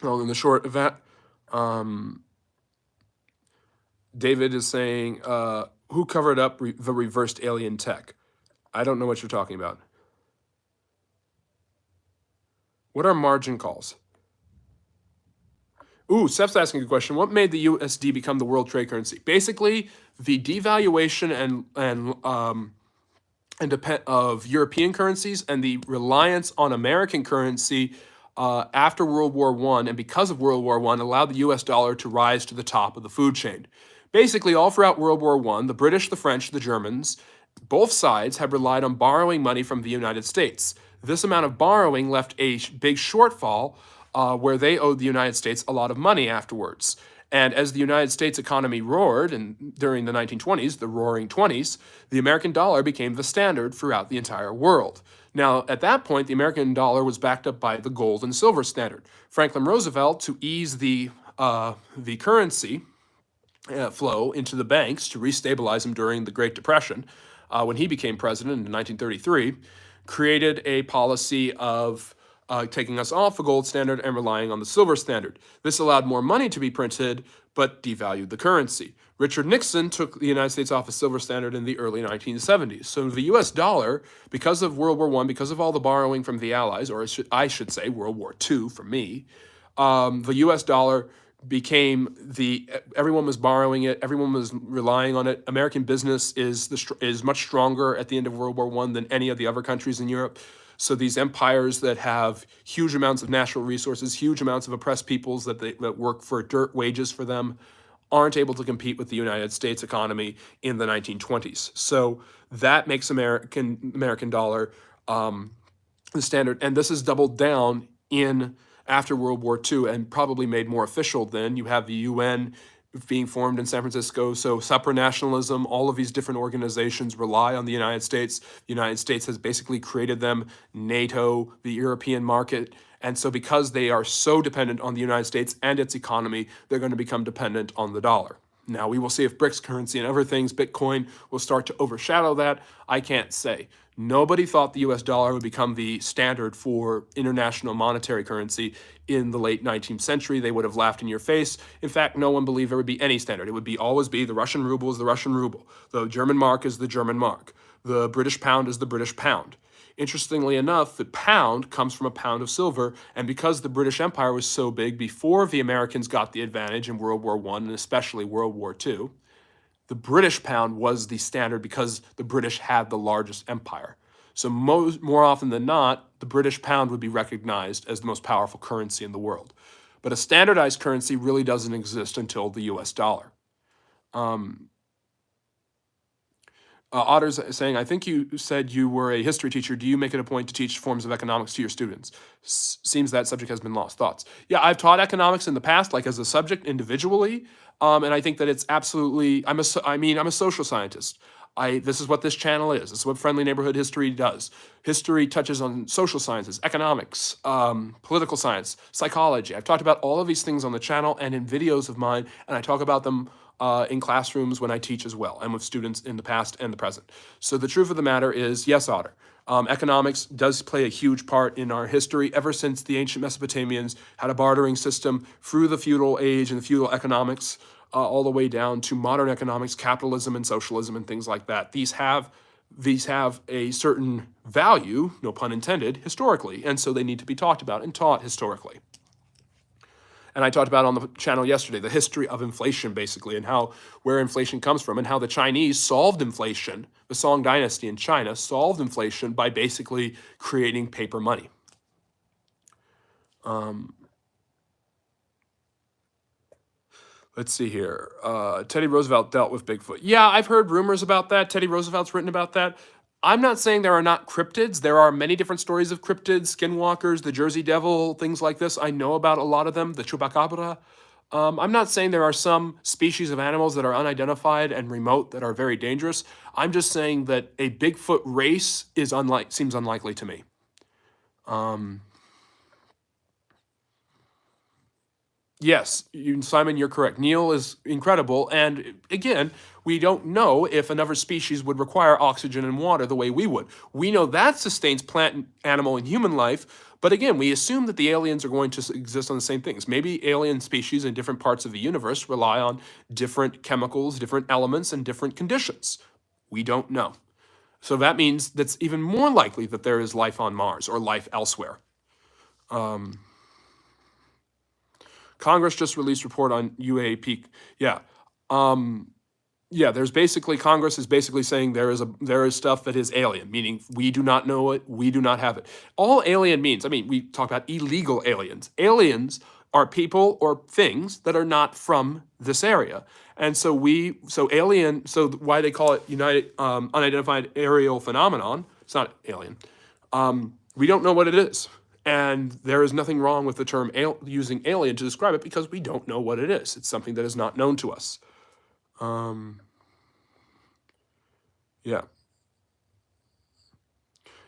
Well, in the short of that, David is saying, who covered up the reversed alien tech? I don't know what you're talking about. What are margin calls? Ooh, Seth's asking a question. What made the USD become the world trade currency? Basically, the devaluation of European currencies and the reliance on American currency after World War I and because of World War I allowed the US dollar to rise to the top of the food chain. Basically, all throughout World War I, the British, the French, the Germans, both sides have relied on borrowing money from the United States. This amount of borrowing left a big shortfall where they owed the United States a lot of money afterwards. And as the United States economy roared, and during the 1920s, the roaring 20s, the American dollar became the standard throughout the entire world. Now, at that point, the American dollar was backed up by the gold and silver standard. Franklin Roosevelt, to ease the currency flow into the banks to restabilize them during the Great Depression, when he became president in 1933, created a policy of taking us off the gold standard and relying on the silver standard. This allowed more money to be printed, but devalued the currency. Richard Nixon took the United States off the silver standard in the early 1970s. So the US dollar, because of World War I, because of all the borrowing from the Allies, or I should say World War II for me, the US dollar became everyone was borrowing it, everyone was relying on it. American business is much stronger at the end of World War I than any of the other countries in Europe. So these empires that have huge amounts of natural resources, huge amounts of oppressed peoples that work for dirt wages for them, aren't able to compete with the United States economy in the 1920s. So that makes American dollar the standard, and this is doubled down after World War II and probably made more official then. You have the UN being formed in San Francisco, so supranationalism, all of these different organizations rely on the United States. The United States has basically created them, NATO, the European market, and so because they are so dependent on the United States and its economy, they're going to become dependent on the dollar. Now, we will see if BRICS currency and other things, Bitcoin, will start to overshadow that. I can't say. Nobody thought the US dollar would become the standard for international monetary currency in the late 19th century. They would have laughed in your face. In fact, no one believed there would be any standard. It would always be the Russian ruble is the Russian ruble. The German mark is the German mark. The British pound is the British pound. Interestingly enough, the pound comes from a pound of silver, and because the British Empire was so big before the Americans got the advantage in World War I and especially World War II, the British pound was the standard because the British had the largest empire. So more often than not, the British pound would be recognized as the most powerful currency in the world. But a standardized currency really doesn't exist until the US dollar. Otter's saying, I think you said you were a history teacher. Do you make it a point to teach forms of economics to your students? Seems that subject has been lost. Thoughts? Yeah, I've taught economics in the past, like as a subject individually, and I think that it's absolutely. I'm a social scientist. This is what this channel is. This is what Friendly Neighborhood History does. History touches on social sciences, economics, political science, psychology. I've talked about all of these things on the channel and in videos of mine, and I talk about them in classrooms when I teach as well, and with students in the past and the present. So the truth of the matter is, yes, Otter, economics does play a huge part in our history ever since the ancient Mesopotamians had a bartering system through the feudal age and the feudal economics, all the way down to modern economics, capitalism and socialism and things like that. These have a certain value, no pun intended, historically, and so they need to be talked about and taught historically. And I talked about on the channel yesterday the history of inflation, basically, and where inflation comes from, and how the Chinese solved inflation. The Song Dynasty in China solved inflation by basically creating paper money. Let's see here. Teddy Roosevelt dealt with Bigfoot. Yeah, I've heard rumors about that. Teddy Roosevelt's written about that. I'm not saying there are not cryptids. There are many different stories of cryptids, skinwalkers, the Jersey Devil, things like this. I know about a lot of them, the chupacabra. I'm not saying there are some species of animals that are unidentified and remote that are very dangerous. I'm just saying that a Bigfoot race seems unlikely to me. Yes, Simon, you're correct. Neil is incredible. And again, we don't know if another species would require oxygen and water the way we would. We know that sustains plant, animal, and human life. But again, we assume that the aliens are going to exist on the same things. Maybe alien species in different parts of the universe rely on different chemicals, different elements, and different conditions. We don't know. So that means that's even more likely that there is life on Mars or life elsewhere. Congress just released a report on UAP. Yeah. There's basically, Congress is basically saying there is stuff that is alien, meaning we do not know it, we do not have it. All alien means, we talk about illegal aliens. Aliens are people or things that are not from this area. And so why they call it unidentified aerial phenomenon, it's not alien. We don't know what it is. And there is nothing wrong with the term using alien to describe it because we don't know what it is. It's something that is not known to us.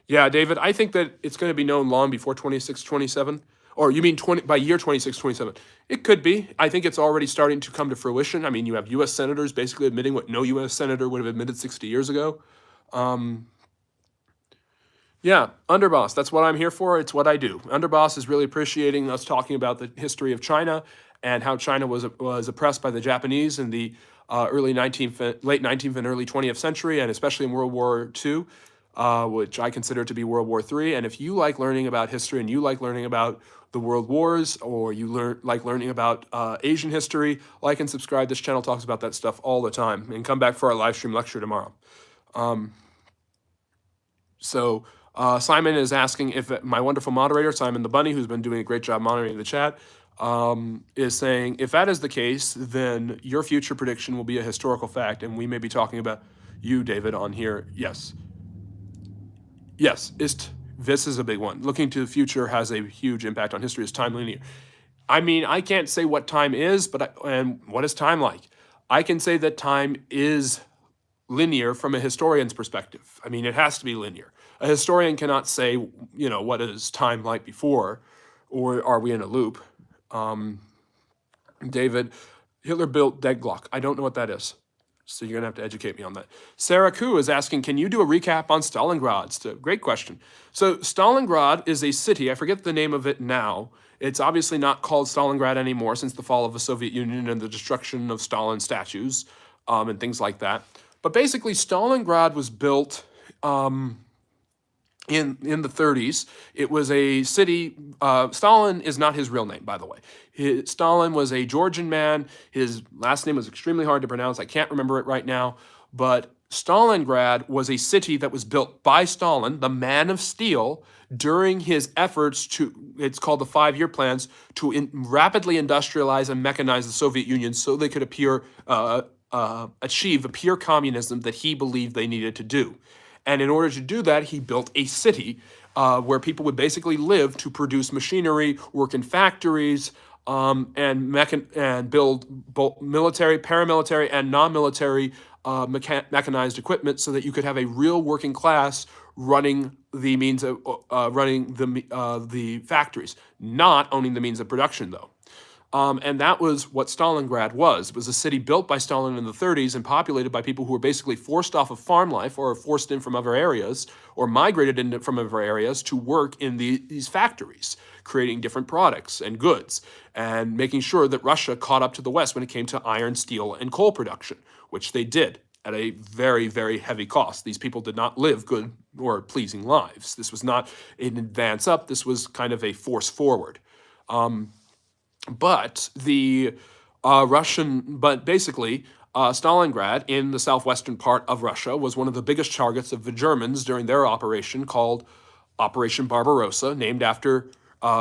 Yeah, David, I think that it's going to be known long before 2627. Or you mean by year 2627? It could be. I think it's already starting to come to fruition. You have U.S. senators basically admitting what no U.S. senator would have admitted 60 years ago. Yeah, Underboss, that's what I'm here for. It's what I do. Underboss is really appreciating us talking about the history of China and how China was oppressed by the Japanese in the late 19th and early 20th century, and especially in World War II, which I consider to be World War III. And if you like learning about history and you like learning about the world wars, or you like learning about Asian history, like and subscribe. This channel talks about that stuff all the time. And come back for our live stream lecture tomorrow. Simon is asking if my wonderful moderator, Simon the Bunny, who's been doing a great job monitoring the chat, is saying, if that is the case, then your future prediction will be a historical fact, and we may be talking about you, David, on here. Yes. Yes, this is a big one. Looking to the future has a huge impact on history. Is time linear? I can't say what time is, and what is time like? I can say that time is linear from a historian's perspective. It has to be linear. A historian cannot say, what is time like before, or are we in a loop? David, Hitler built Dead Glock. I don't know what that is. So you're going to have to educate me on that. Sarah Koo is asking, can you do a recap on Stalingrad? Great question. So Stalingrad is a city. I forget the name of it now. It's obviously not called Stalingrad anymore since the fall of the Soviet Union and the destruction of Stalin statues and things like that. But basically, Stalingrad was built in the 30s. It was a city. Stalin is not his real name, by the way. Stalin was a Georgian man. His last name was extremely hard to pronounce. I can't remember it right now. But Stalingrad was a city that was built by Stalin, the man of steel, during his efforts it's called the 5-year plans, to rapidly industrialize and mechanize the Soviet Union so they could achieve a pure communism that he believed they needed to do. And in order to do that, he built a city where people would basically live to produce machinery, work in factories, and build both military, paramilitary, and non-military mechanized equipment, so that you could have a real working class running the means of running the factories, not owning the means of production, though. And that was what Stalingrad was. It was a city built by Stalin in the 30s and populated by people who were basically forced off of farm life or forced in from other areas or migrated in from other areas to work in these factories, creating different products and goods and making sure that Russia caught up to the West when it came to iron, steel, and coal production, which they did at a very, very heavy cost. These people did not live good or pleasing lives. This was not an advance up. This was kind of a force forward. But basically, Stalingrad in the southwestern part of Russia was one of the biggest targets of the Germans during their operation called Operation Barbarossa, named after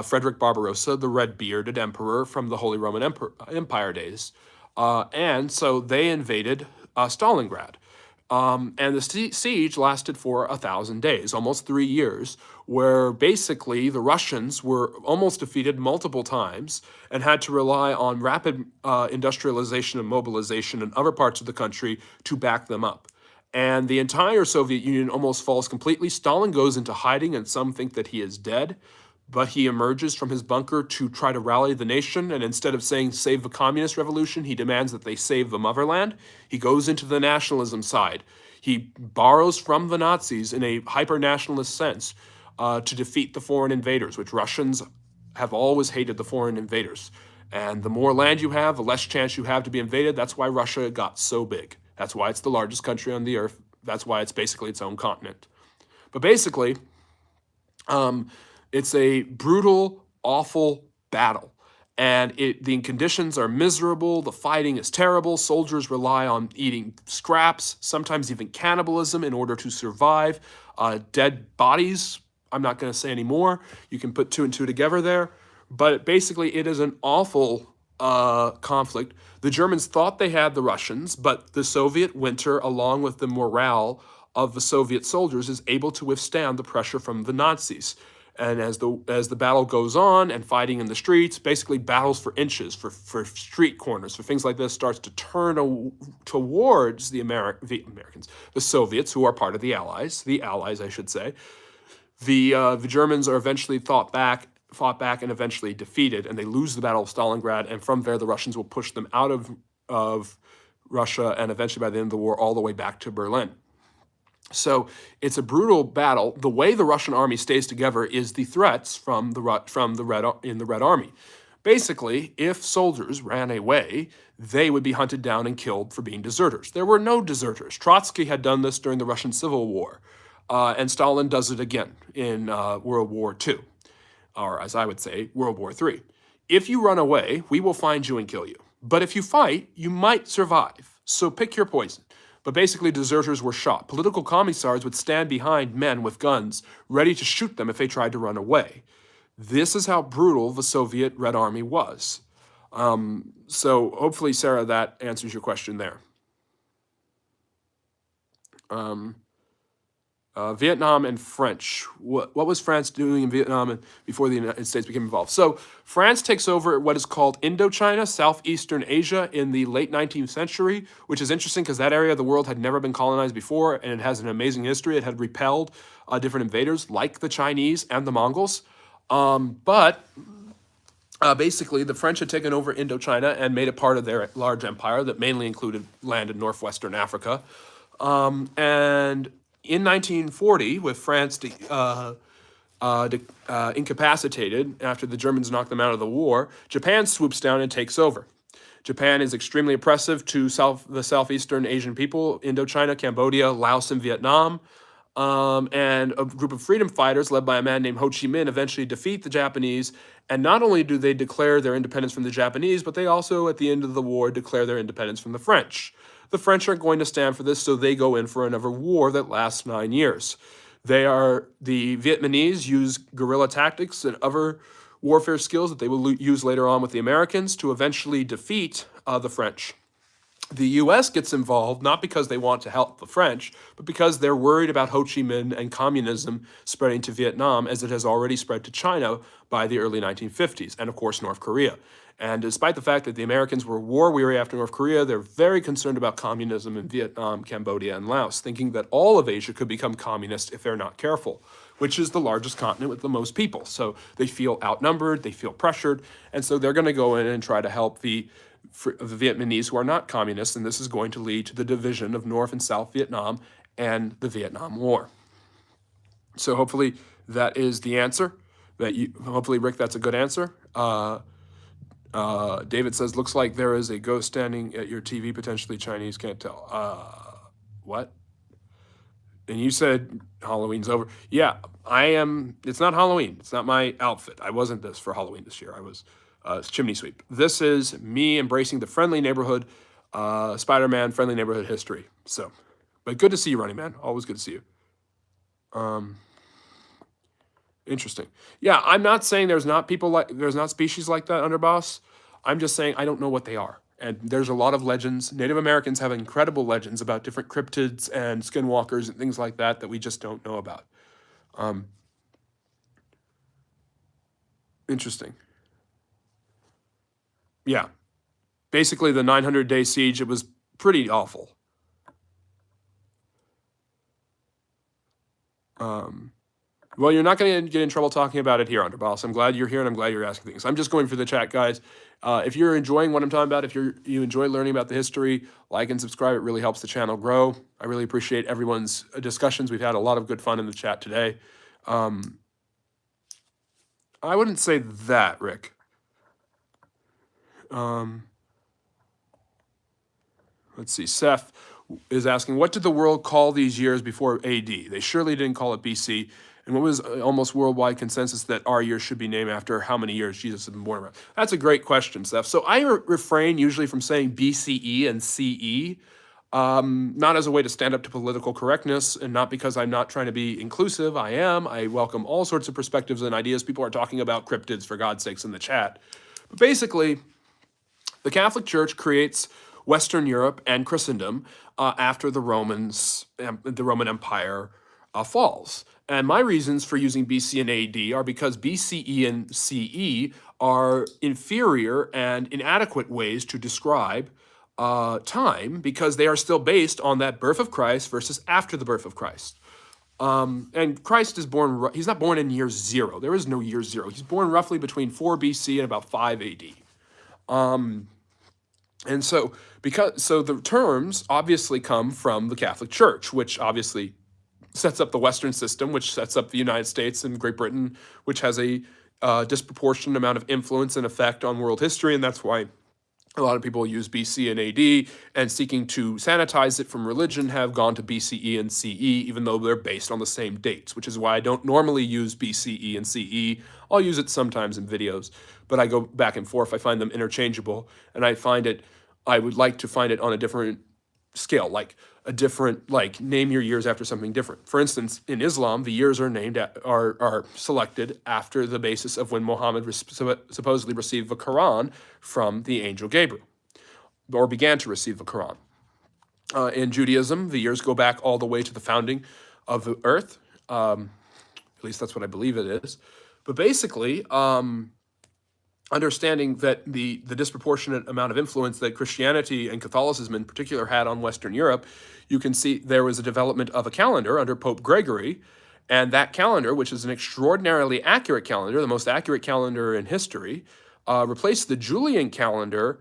Frederick Barbarossa, the red-bearded emperor from the Holy Roman Empire days. And so they invaded Stalingrad. And the siege lasted for 1,000 days, almost 3 years, where basically the Russians were almost defeated multiple times and had to rely on rapid industrialization and mobilization in other parts of the country to back them up. And the entire Soviet Union almost falls completely. Stalin goes into hiding, and some think that he is dead. But he emerges from his bunker to try to rally the nation, and instead of saying save the communist revolution, he demands that they save the motherland. He goes into the nationalism side. He borrows from the Nazis in a hyper-nationalist sense to defeat the foreign invaders, which Russians have always hated the foreign invaders. And the more land you have, the less chance you have to be invaded. That's why Russia got so big. That's why it's the largest country on the earth. That's why it's basically its own continent. But basically, it's a brutal, awful battle. And the conditions are miserable, the fighting is terrible, soldiers rely on eating scraps, sometimes even cannibalism in order to survive. Dead bodies, I'm not going to say any more. You can put two and two together there. But basically, it is an awful conflict. The Germans thought they had the Russians, but the Soviet winter, along with the morale of the Soviet soldiers, is able to withstand the pressure from the Nazis. And as the battle goes on and fighting in the streets, basically battles for inches, for street corners, for things like this, starts to turn towards the Americans, the Soviets, who are part of the Allies, I should say. The Germans are eventually fought back and eventually defeated, and they lose the Battle of Stalingrad, and from there the Russians will push them out of Russia, and eventually by the end of the war all the way back to Berlin. So it's a brutal battle. The way the Russian army stays together is the threats from the Red Army. Basically, if soldiers ran away, they would be hunted down and killed for being deserters. There were no deserters. Trotsky had done this during the Russian Civil War, and Stalin does it again in World War II, or as I would say, World War III. If you run away, we will find you and kill you. But if you fight, you might survive. So pick your poison. But basically, deserters were shot. Political commissars would stand behind men with guns, ready to shoot them if they tried to run away. This is how brutal the Soviet Red Army was. So hopefully, Sarah, that answers your question there. Vietnam and French. What was France doing in Vietnam before the United States became involved? So France takes over what is called Indochina, Southeastern Asia, in the late 19th century, which is interesting because that area of the world had never been colonized before, and it has an amazing history. It had repelled different invaders like the Chinese and the Mongols. Basically, the French had taken over Indochina and made it part of their large empire that mainly included land in northwestern Africa. And in 1940, with France incapacitated after the Germans knocked them out of the war, Japan swoops down and takes over. Japan is extremely oppressive to the Southeastern Asian people, Indochina, Cambodia, Laos, and Vietnam. And a group of freedom fighters led by a man named Ho Chi Minh eventually defeat the Japanese. And not only do they declare their independence from the Japanese, but they also, at the end of the war, declare their independence from the French. The French aren't going to stand for this, so they go in for another war that lasts 9 years. The Vietnamese use guerrilla tactics and other warfare skills that they will use later on with the Americans to eventually defeat the French. The US gets involved not because they want to help the French, but because they're worried about Ho Chi Minh and communism spreading to Vietnam as it has already spread to China by the early 1950s, and of course North Korea. And despite the fact that the Americans were war weary after North Korea, they're very concerned about communism in Vietnam, Cambodia, and Laos, thinking that all of Asia could become communist if they're not careful, which is the largest continent with the most people. So they feel outnumbered, they feel pressured, and so they're going to go in and try to help the Vietnamese who are not communists, and this is going to lead to the division of North and South Vietnam and the Vietnam War. So hopefully that is the answer. Hopefully, Rick, that's a good answer. David says, looks like there is a ghost standing at your TV, potentially Chinese, can't tell. What? And you said Halloween's over. Yeah, I am. It's not Halloween. It's not my outfit. I wasn't this for Halloween this year. I was chimney sweep. This is me embracing the friendly neighborhood, Spider-Man, friendly neighborhood history. So, but good to see you, Running Man. Always good to see you. Interesting. Yeah, I'm not saying there's not species like that, Underboss. I'm just saying I don't know what they are. And there's a lot of legends. Native Americans have incredible legends about different cryptids and skinwalkers and things like that we just don't know about. Interesting. Yeah. Basically, the 900-day siege, it was pretty awful. Well, you're not going to get in trouble talking about it here, Underboss. I'm glad you're here, and I'm glad you're asking things. I'm just going for the chat, guys. If you're enjoying what I'm talking about, if you enjoy learning about the history, like and subscribe. It really helps the channel grow. I really appreciate everyone's discussions. We've had a lot of good fun in the chat today. I wouldn't say that, Rick. Let's see. Seth is asking, what did the world call these years before AD? They surely didn't call it BC. And what was almost worldwide consensus that our year should be named after how many years Jesus had been born around? That's a great question, Seth. So I refrain usually from saying BCE and CE, not as a way to stand up to political correctness and not because I'm not trying to be inclusive. I am. I welcome all sorts of perspectives and ideas. People are talking about cryptids, for God's sakes, in the chat. But basically, the Catholic Church creates Western Europe and Christendom after the Roman Empire falls. And my reasons for using BC and AD are because BCE and CE are inferior and inadequate ways to describe time because they are still based on that birth of Christ versus after the birth of Christ. And Christ is born, he's not born in year 0. There is no year 0. He's born roughly between 4 BC and about 5 AD. And so, so the terms obviously come from the Catholic Church, which obviously sets up the Western system, which sets up the United States and Great Britain, which has a disproportionate amount of influence and effect on world history. And that's why a lot of people use BC and AD, and seeking to sanitize it from religion have gone to BCE and CE, even though they're based on the same dates, which is why I don't normally use BCE and CE. I'll use it sometimes in videos, but I go back and forth. I find them interchangeable, and I would like to find it on a different scale, like a different, like name your years after something different. For instance, in Islam, the years are selected after the basis of when Muhammad supposedly received the Quran from the angel Gabriel, or began to receive the Quran. In Judaism, the years go back all the way to the founding of the earth. At least that's what I believe it is. But basically, understanding that the disproportionate amount of influence that Christianity and Catholicism in particular had on Western Europe, you can see there was a development of a calendar under Pope Gregory, and that calendar, which is an extraordinarily accurate calendar, the most accurate calendar in history, replaced the Julian calendar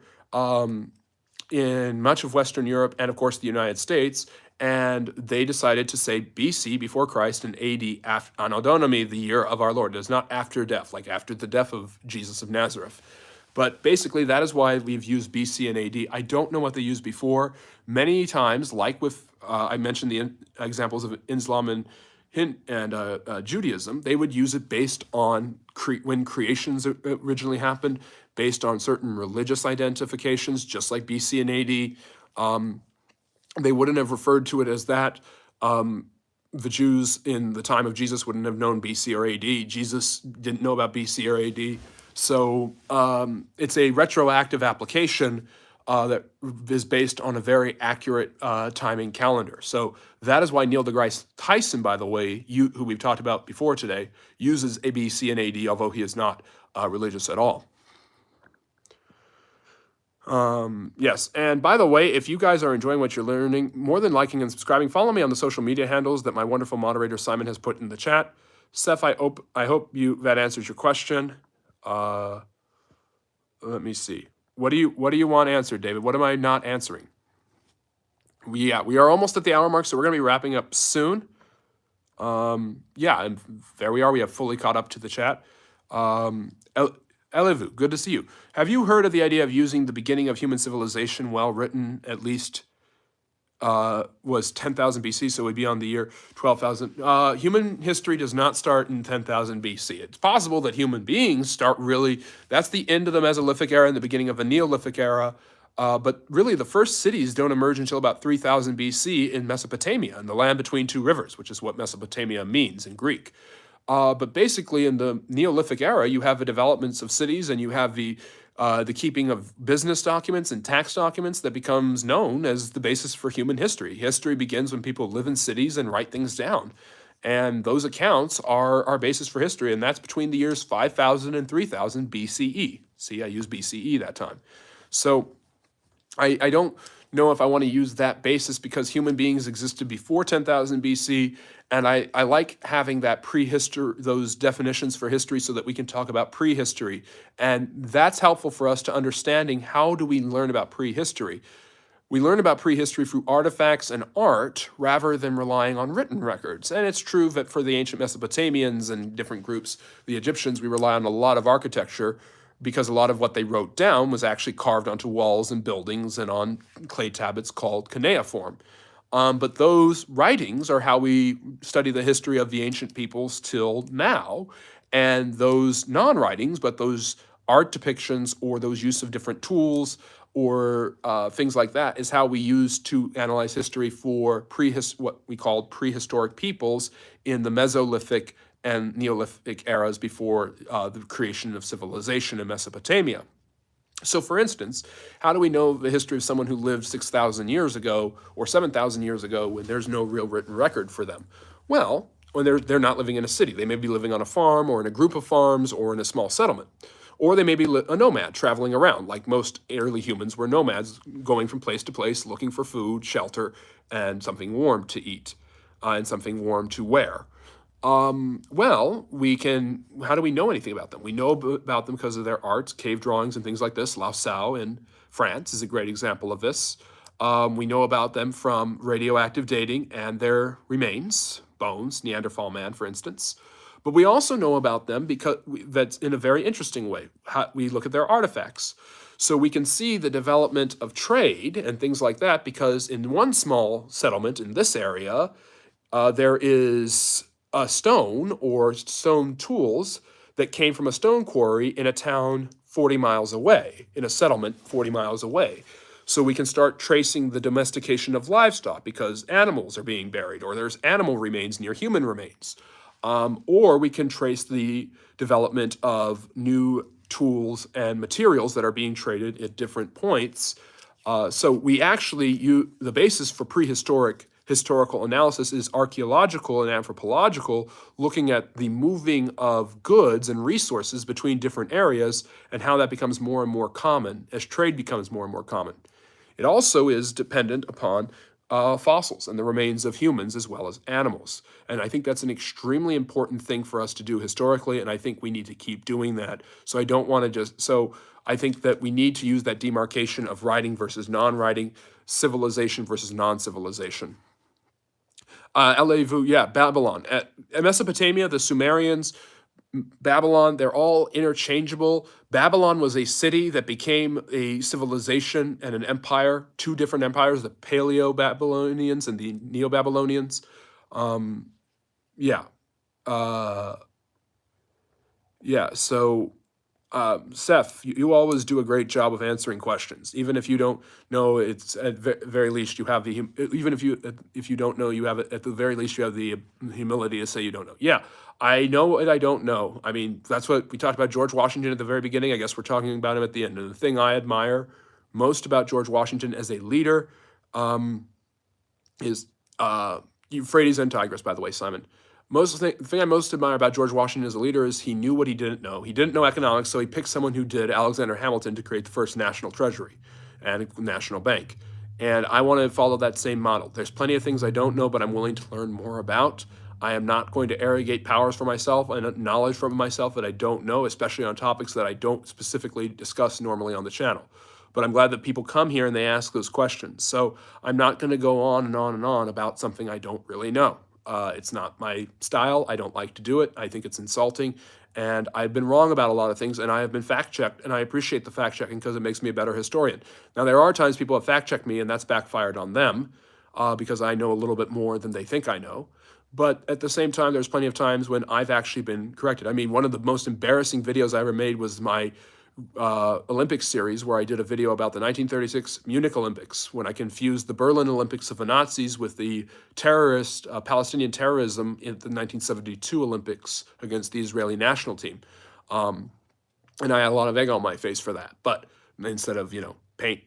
in much of Western Europe and, of course, the United States. And they decided to say BC, before Christ, and AD, Anno Domini, the year of our Lord. It is not after death, like after the death of Jesus of Nazareth. But basically, that is why we've used BC and AD. I don't know what they used before. Many times, like with, I mentioned the examples of Islam and Judaism, they would use it based on when creations originally happened, based on certain religious identifications, just like BC and AD. They wouldn't have referred to it as that. The Jews in the time of Jesus wouldn't have known BC or AD. Jesus didn't know about BC or AD. So it's a retroactive application that is based on a very accurate timing calendar. So that is why Neil deGrasse Tyson, by the way, who we've talked about before today, uses ABC and AD, although he is not religious at all. Yes, and by the way, if you guys are enjoying what you're learning, more than liking and subscribing, follow me on the social media handles that my wonderful moderator Simon has put in the chat. Seth, I hope that answers your question. Let me see. What do you want answered, David? What am I not answering? We are almost at the hour mark, so we're going to be wrapping up soon. Yeah, and there we are. We have fully caught up to the chat. Elevu, good to see you. Have you heard of the idea of using the beginning of human civilization, well written, at least was 10,000 BC, so it would be on the year 12,000. Human history does not start in 10,000 BC. It's possible that human beings start that's the end of the Mesolithic era and the beginning of the Neolithic era. But really, the first cities don't emerge until about 3000 BC in Mesopotamia, in the land between two rivers, which is what Mesopotamia means in Greek. But basically, in the Neolithic era, you have the developments of cities, and you have the keeping of business documents and tax documents that becomes known as the basis for human history. History begins when people live in cities and write things down. And those accounts are our basis for history, and that's between the years 5000 and 3000 BCE. See, I used BCE that time. So I don't know if I want to use that basis because human beings existed before 10,000 BC, and I like having that prehistory, those definitions for history, so that we can talk about prehistory. And that's helpful for us to understanding how do we learn about prehistory. We learn about prehistory through artifacts and art rather than relying on written records. And it's true that for the ancient Mesopotamians and different groups, the Egyptians, we rely on a lot of architecture because a lot of what they wrote down was actually carved onto walls and buildings and on clay tablets called cuneiform. But those writings are how we study the history of the ancient peoples till now. And those non-writings, but those art depictions or those use of different tools or things like that is how we use to analyze history for what we call prehistoric peoples in the Mesolithic and Neolithic eras before the creation of civilization in Mesopotamia. So for instance, how do we know the history of someone who lived 6,000 years ago or 7,000 years ago when there's no real written record for them? Well, when they're not living in a city. They may be living on a farm or in a group of farms or in a small settlement. Or they may be a nomad traveling around, like most early humans were nomads, going from place to place, looking for food, shelter, and something warm to eat, and something warm to wear. Well, how do we know anything about them? We know about them because of their art, cave drawings and things like this. Lascaux in France is a great example of this. We know about them from radioactive dating and their remains, bones, Neanderthal man, for instance. But we also know about them because that's in a very interesting way. We look at their artifacts. So we can see the development of trade and things like that because in one small settlement in this area, there is a stone or stone tools that came from a stone quarry in a town 40 miles away, in a settlement 40 miles away. So we can start tracing the domestication of livestock because animals are being buried, or there's animal remains near human remains. Or we can trace the development of new tools and materials that are being traded at different points. So we actually the basis for historical analysis is archaeological and anthropological, looking at the moving of goods and resources between different areas and how that becomes more and more common as trade becomes more and more common. It also is dependent upon fossils and the remains of humans as well as animals. And I think that's an extremely important thing for us to do historically, and I think we need to keep doing that. So I think that we need to use that demarcation of writing versus non-writing, civilization versus non-civilization. Babylon. At Mesopotamia, the Sumerians, Babylon, they're all interchangeable. Babylon was a city that became a civilization and an empire, two different empires, the Paleo-Babylonians and the Neo-Babylonians. So Seth, you always do a great job of answering questions. Even if you don't know, it's at very least you have even if you don't know, you have at the very least you have the humility to say you don't know. Yeah, I know what I don't know. I mean, that's what we talked about George Washington at the very beginning. I guess we're talking about him at the end. And the thing I admire most about George Washington as a leader is Euphrates and Tigris, by the way, Simon. The thing I most admire about George Washington as a leader is he knew what he didn't know. He didn't know economics, so he picked someone who did, Alexander Hamilton, to create the first national treasury and a national bank. And I want to follow that same model. There's plenty of things I don't know, but I'm willing to learn more about. I am not going to arrogate powers for myself and knowledge from myself that I don't know, especially on topics that I don't specifically discuss normally on the channel. But I'm glad that people come here and they ask those questions. So I'm not going to go on and on and on about something I don't really know. It's not my style. I don't like to do it. I think it's insulting. And I've been wrong about a lot of things, and I have been fact-checked, and I appreciate the fact-checking because it makes me a better historian. Now, there are times people have fact-checked me, and that's backfired on them because I know a little bit more than they think I know. But at the same time, there's plenty of times when I've actually been corrected. I mean, one of the most embarrassing videos I ever made was my Olympics series, where I did a video about the 1936 Munich Olympics, when I confused the Berlin Olympics of the Nazis with the terrorist Palestinian terrorism in the 1972 Olympics against the Israeli national team. And I had a lot of egg on my face for that, but instead of, paint.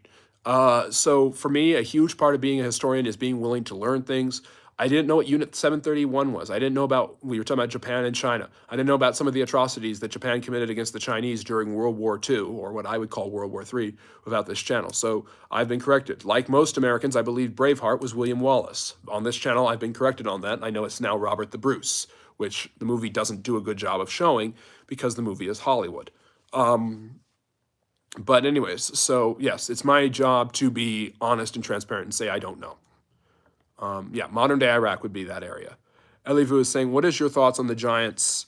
So for me, a huge part of being a historian is being willing to learn things. I didn't know what Unit 731 was. I didn't know we were talking about Japan and China. I didn't know about some of the atrocities that Japan committed against the Chinese during World War II, or what I would call World War III, without this channel. So I've been corrected. Like most Americans, I believe Braveheart was William Wallace. On this channel, I've been corrected on that. I know it's now Robert the Bruce, which the movie doesn't do a good job of showing because the movie is Hollywood. But anyways, so yes, it's my job to be honest and transparent and say I don't know. Yeah, modern day Iraq would be that area. Elivu is saying, what is your thoughts on the giants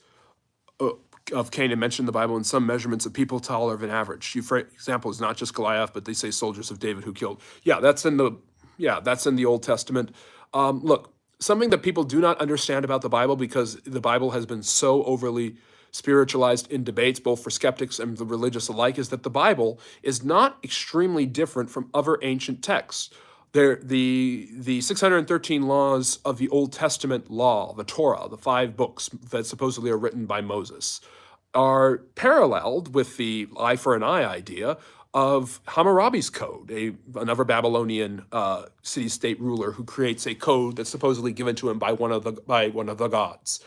of Canaan mentioned in the Bible in some measurements of people taller than average? For example, is not just Goliath, but they say soldiers of David who killed. Yeah, that's in the Old Testament. Look, something that people do not understand about the Bible, because the Bible has been so overly spiritualized in debates, both for skeptics and the religious alike, is that the Bible is not extremely different from other ancient texts. The 613 laws of the Old Testament law, the Torah, the 5 books that supposedly are written by Moses, are paralleled with the eye for an eye idea of Hammurabi's code, another Babylonian city-state ruler who creates a code that's supposedly given to him by one of the gods.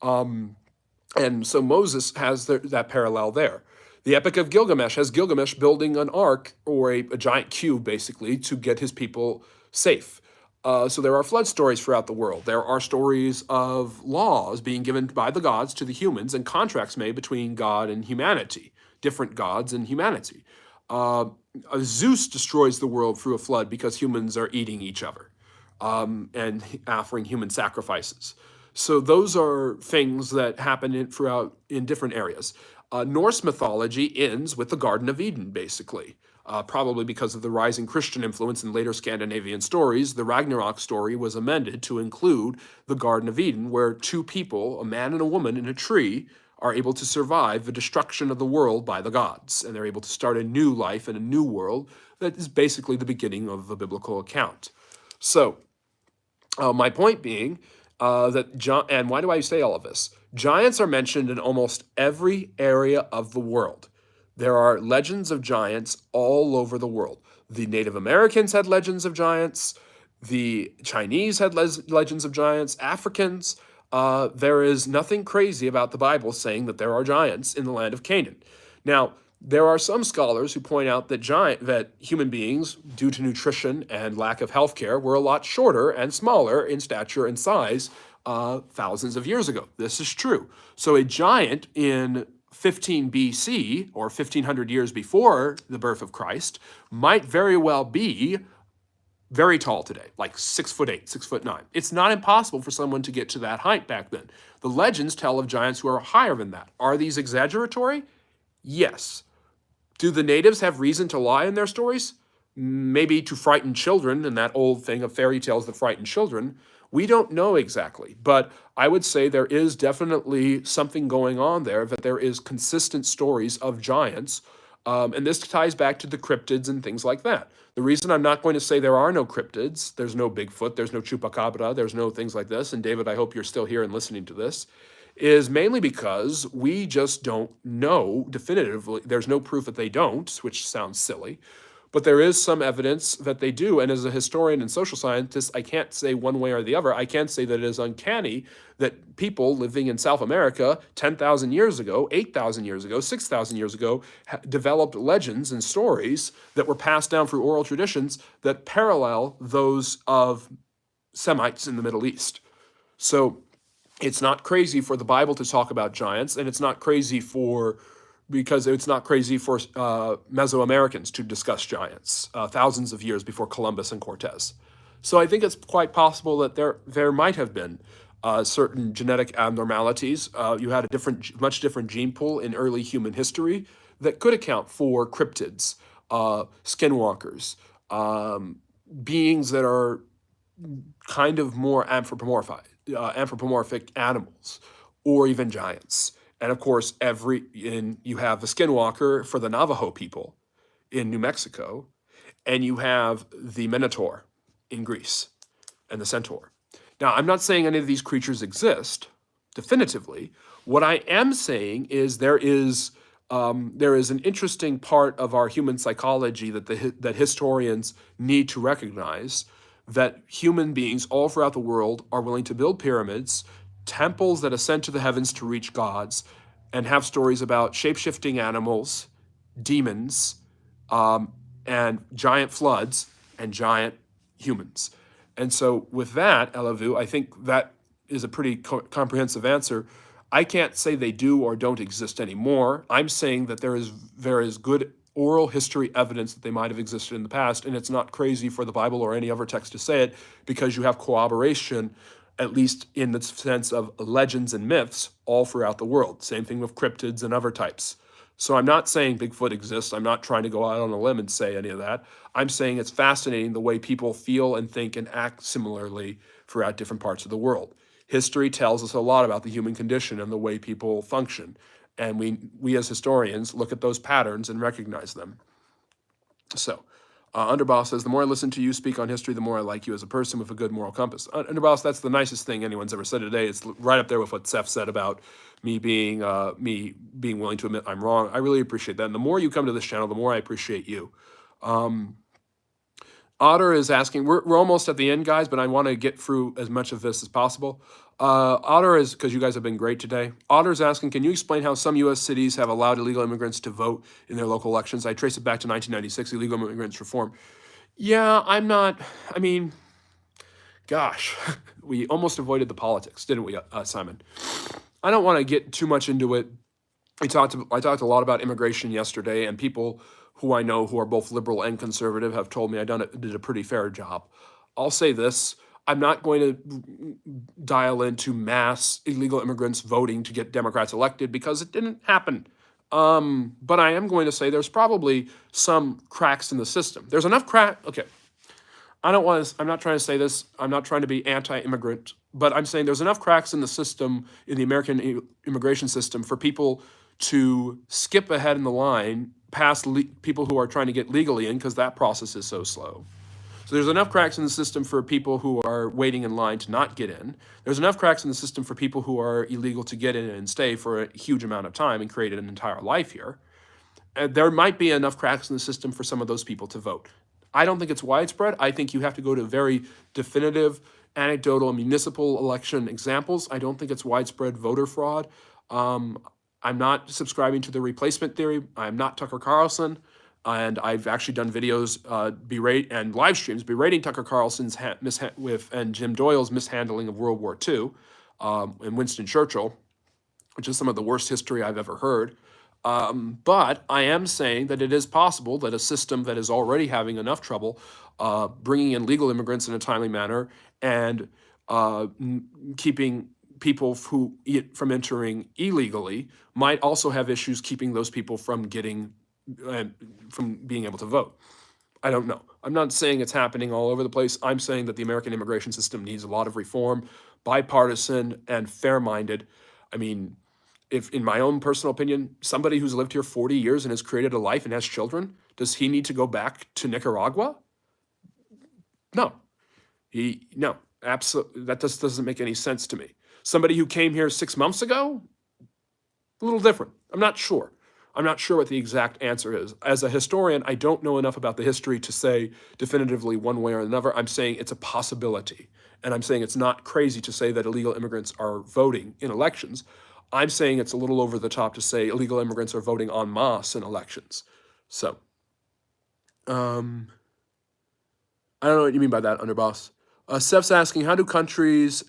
And so Moses has that parallel there. The Epic of Gilgamesh has Gilgamesh building an ark, or a giant cube, basically, to get his people safe. So there are flood stories throughout the world. There are stories of laws being given by the gods to the humans and contracts made between God and humanity, different gods and humanity. Zeus destroys the world through a flood because humans are eating each other and offering human sacrifices. So those are things that happen in different areas. Norse mythology ends with the Garden of Eden, basically. Probably because of the rising Christian influence in later Scandinavian stories, the Ragnarok story was amended to include the Garden of Eden, where 2 people, a man and a woman in a tree, are able to survive the destruction of the world by the gods. And they're able to start a new life and a new world that is basically the beginning of the biblical account. So, my point being and why do I say all of this? Giants are mentioned in almost every area of the world. There are legends of giants all over the world. The Native Americans had legends of giants. The Chinese had legends of giants. Africans. There is nothing crazy about the Bible saying that there are giants in the land of Canaan. Now, there are some scholars who point out that human beings, due to nutrition and lack of healthcare, were a lot shorter and smaller in stature and size thousands of years ago. This is true. So a giant in 15 BC, or 1500 years before the birth of Christ, might very well be very tall today, like 6'8", 6'9". It's not impossible for someone to get to that height back then. The legends tell of giants who are higher than that. Are these exaggeratory? Yes. Do the natives have reason to lie in their stories? Maybe to frighten children, and that old thing of fairy tales that frighten children. We don't know exactly, but I would say there is definitely something going on there, that there is consistent stories of giants, and this ties back to the cryptids and things like that. The reason I'm not going to say there are no cryptids, there's no Bigfoot, there's no Chupacabra, there's no things like this, and David, I hope you're still here and listening to this, is mainly because we just don't know definitively. There's no proof that they don't, which sounds silly, But there is some evidence that they do. And as a historian and social scientist, I can't say one way or the other. I can say that it is uncanny that people living in South America 10,000 years ago, 8,000 years ago, 6,000 years ago, developed legends and stories that were passed down through oral traditions that parallel those of Semites in the Middle East. So it's not crazy for the Bible to talk about giants, and it's not crazy because it's not crazy for Mesoamericans to discuss giants thousands of years before Columbus and Cortez. So I think it's quite possible that there might have been certain genetic abnormalities. You had a much different gene pool in early human history that could account for cryptids, skinwalkers, beings that are kind of more anthropomorphic animals, or even giants. And of course, you have the skinwalker for the Navajo people in New Mexico, and you have the Minotaur in Greece, and the centaur. Now, I'm not saying any of these creatures exist definitively. What I am saying is there is an interesting part of our human psychology that historians need to recognize, that human beings all throughout the world are willing to build pyramids, temples that ascend to the heavens to reach gods, and have stories about shape-shifting animals, demons, and giant floods, and giant humans. And so with that, Elavu, I think that is a pretty comprehensive answer. I can't say they do or don't exist anymore. I'm saying that there is good oral history evidence that they might have existed in the past, and it's not crazy for the Bible or any other text to say it, because you have corroboration, at least in the sense of legends and myths, all throughout the world. Same thing with cryptids and other types. So I'm not saying Bigfoot exists. I'm not trying to go out on a limb and say any of that. I'm saying it's fascinating the way people feel and think and act similarly throughout different parts of the world. History tells us a lot about the human condition and the way people function. And we as historians look at those patterns and recognize them. So, Underboss says, the more I listen to you speak on history, the more I like you as a person with a good moral compass. Underboss, that's the nicest thing anyone's ever said today. It's right up there with what Seth said about me being willing to admit I'm wrong. I really appreciate that. And the more you come to this channel, the more I appreciate you. Otter is asking, we're almost at the end, guys, but I want to get through as much of this as possible. Otter is, because you guys have been great today. Otter's asking, can you explain how some U.S. cities have allowed illegal immigrants to vote in their local elections? I trace it back to 1996, illegal immigrants reform. Yeah, gosh, we almost avoided the politics, didn't we, Simon? I don't want to get too much into it. I talked a lot about immigration yesterday, and people who I know who are both liberal and conservative have told me I did a pretty fair job. I'll say this. I'm not going to dial into mass illegal immigrants voting to get Democrats elected, because it didn't happen. But I am going to say there's probably some cracks in the system. There's enough okay. I'm not trying to say this. I'm not trying to be anti-immigrant, but I'm saying there's enough cracks in the system, in the American immigration system, for people to skip ahead in the line past people who are trying to get legally in, because that process is so slow. So there's enough cracks in the system for people who are waiting in line to not get in. There's enough cracks in the system for people who are illegal to get in and stay for a huge amount of time and create an entire life here. And there might be enough cracks in the system for some of those people to vote. I don't think it's widespread. I think you have to go to very definitive, anecdotal, municipal election examples. I don't think it's widespread voter fraud. I'm not subscribing to the replacement theory. I'm not Tucker Carlson. And I've actually done videos and live streams berating Tucker Carlson's and Jim Doyle's mishandling of World War II and Winston Churchill, which is some of the worst history I've ever heard. But I am saying that it is possible that a system that is already having enough trouble bringing in legal immigrants in a timely manner and keeping people from entering illegally might also have issues keeping those people from being able to vote. I don't know. I'm not saying it's happening all over the place. I'm saying that the American immigration system needs a lot of reform, bipartisan and fair-minded. I mean, if, in my own personal opinion, somebody who's lived here 40 years and has created a life and has children, does he need to go back to Nicaragua? No. No, absolutely. That just doesn't make any sense to me. Somebody who came here 6 months ago, a little different. I'm not sure. I'm not sure what the exact answer is. As a historian, I don't know enough about the history to say definitively one way or another. I'm saying it's a possibility. And I'm saying it's not crazy to say that illegal immigrants are voting in elections. I'm saying it's a little over the top to say illegal immigrants are voting en masse in elections. So, I don't know what you mean by that, Underboss. Steph's asking, how do countries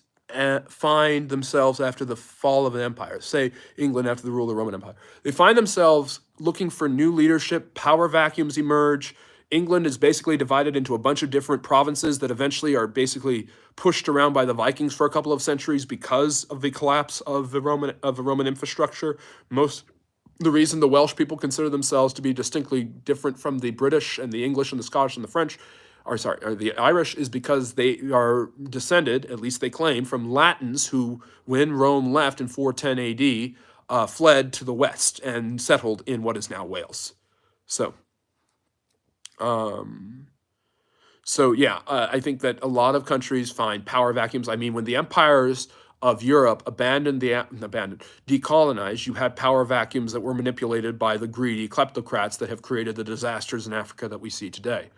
find themselves after the fall of an empire? Say England after the rule of the Roman Empire. They find themselves looking for new leadership, power vacuums emerge. England is basically divided into a bunch of different provinces that eventually are basically pushed around by the Vikings for a couple of centuries because of the collapse of the Roman infrastructure. The reason the Welsh people consider themselves to be distinctly different from the British and the English and the Scottish and the French, or the Irish, is because they are descended, at least they claim, from Latins who, when Rome left in 410 AD, fled to the west and settled in what is now Wales. So, yeah, I think that a lot of countries find power vacuums. I mean, when the empires of Europe decolonized, you had power vacuums that were manipulated by the greedy kleptocrats that have created the disasters in Africa that we see today.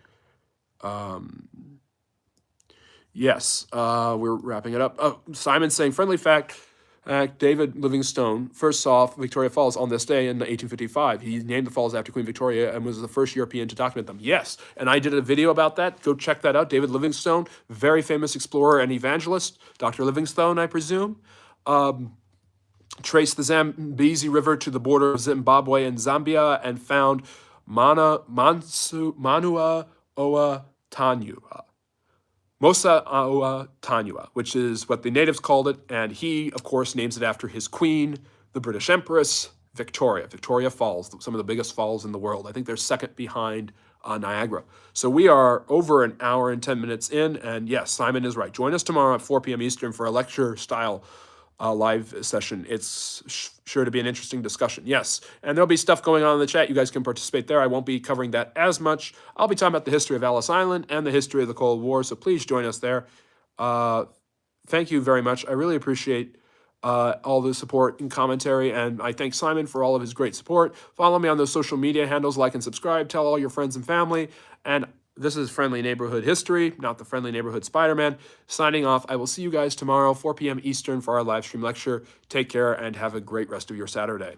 Yes, we're wrapping it up. Oh, Simon's saying, friendly fact, David Livingstone first saw Victoria Falls on this day in 1855. He named the falls after Queen Victoria and was the first European to document them. Yes, and I did a video about that. Go check that out. David Livingstone, very famous explorer and evangelist. Dr. Livingstone, I presume. Traced the Zambezi River to the border of Zimbabwe and Zambia and found Manua Oa Tanua. Mosa Aua Tanua, which is what the natives called it, and he, of course, names it after his queen, the British Empress, Victoria. Victoria Falls, some of the biggest falls in the world. I think they're second behind Niagara. So we are over an hour and 10 minutes in, and yes, Simon is right. Join us tomorrow at 4 p.m. Eastern for a lecture-style live session. It's sure to be an interesting discussion. Yes, and there'll be stuff going on in the chat. You guys can participate there. I won't be covering that as much. I'll be talking about the history of Ellis Island and the history of the Cold War, so please join us there. Thank you very much. I really appreciate all the support and commentary, and I thank Simon for all of his great support. Follow me on those social media handles, like and subscribe, tell all your friends and family, and this is Friendly Neighborhood History, not the Friendly Neighborhood Spider-Man. Signing off. I will see you guys tomorrow, 4 p.m. Eastern for our live stream lecture. Take care and have a great rest of your Saturday.